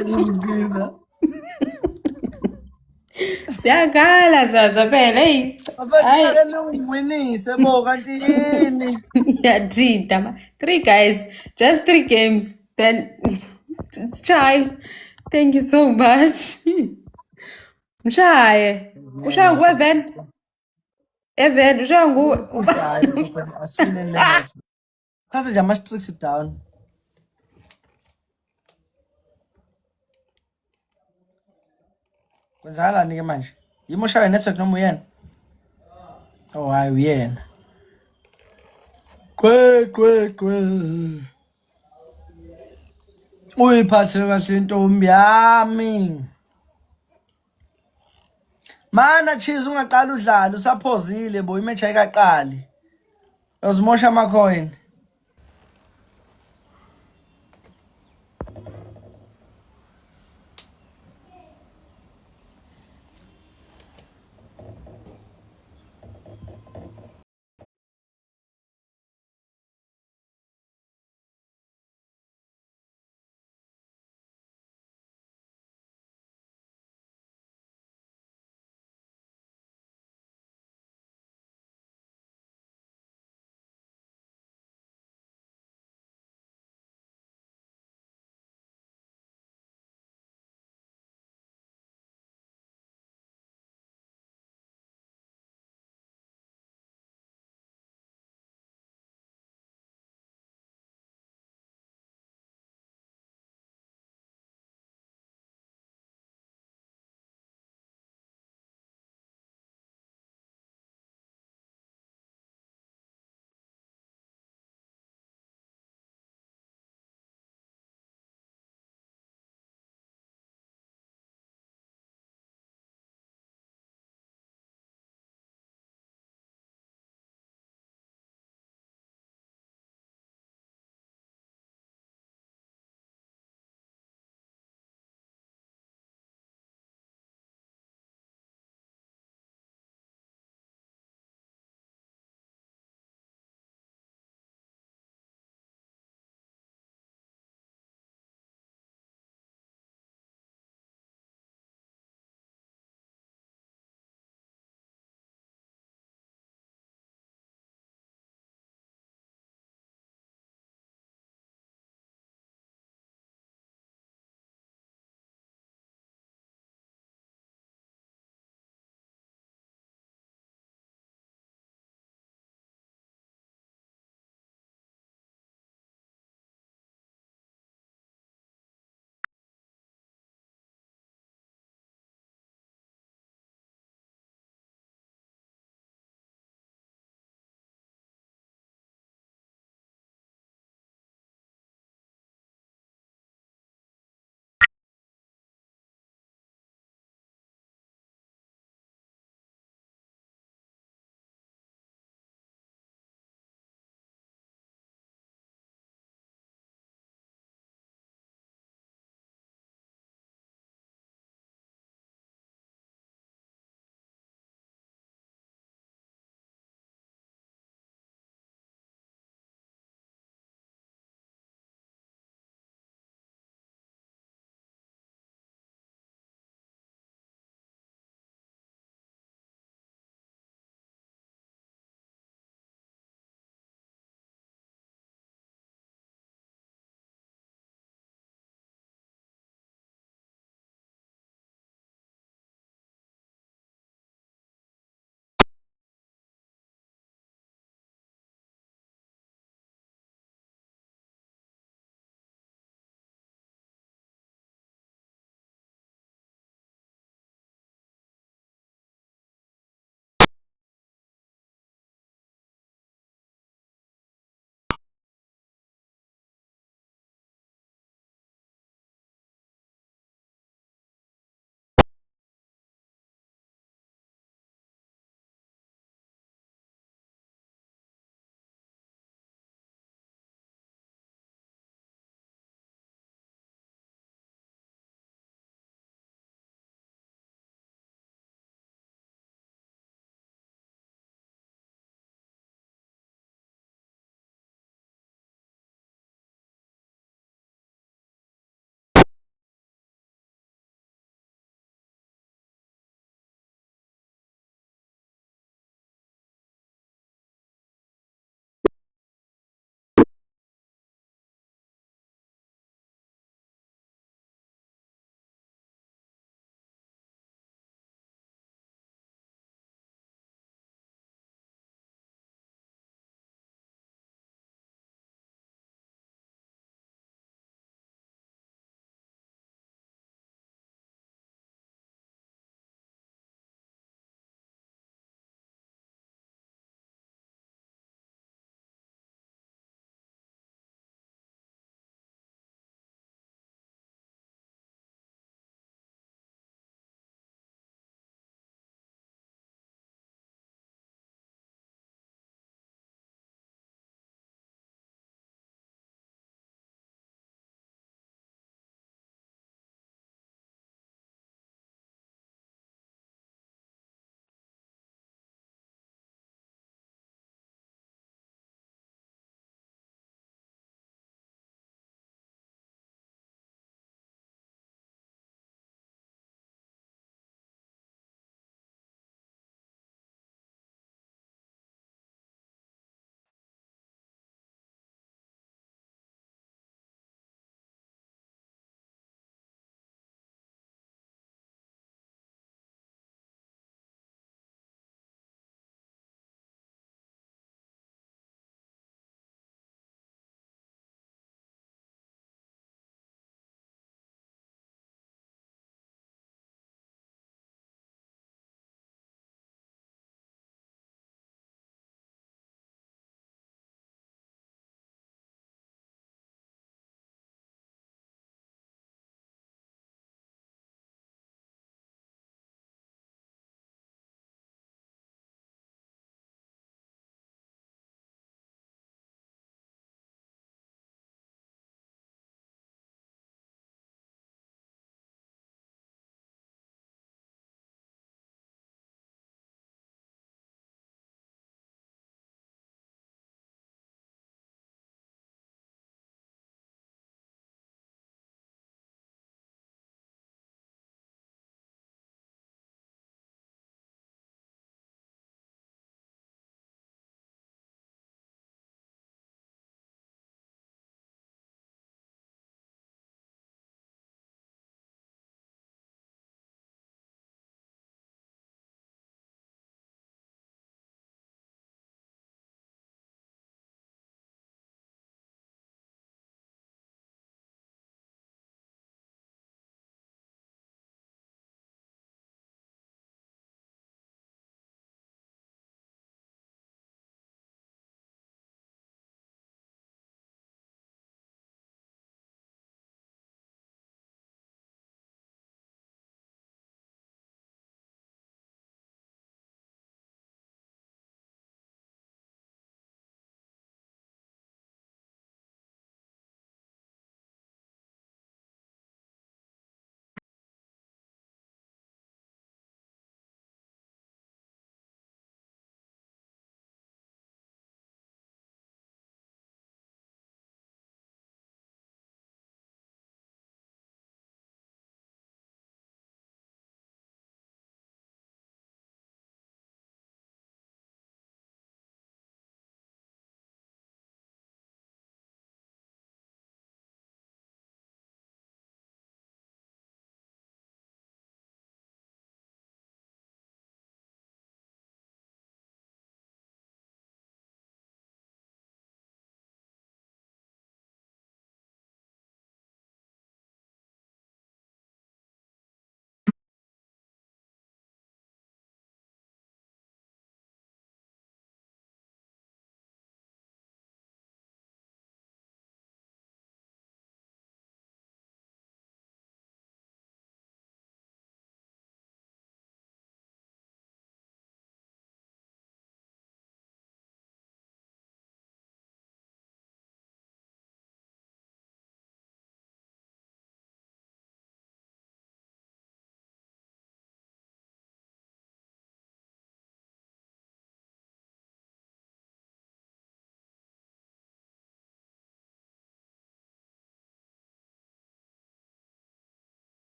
Iminciza. Siyakhala zaza phela hey. Abafike uwinise bo kanti yini? Yathinta ma. 3 guys, just 3 games. Then Chai. Thank you so much. Mshaye. Ushaya nguwe Evan, ushaya nguwe. Aswile language. Thatha nje ama-tricks down. Kwenzakalani ke manje? Yimo shawe network noma uyena? Oh hayi uyena. Kwe. Uyiphathele kahle intombi yami. Mana cheese ungaqala udlala usaphozile bo imatch ayikaqali. Uzimosha ama coin.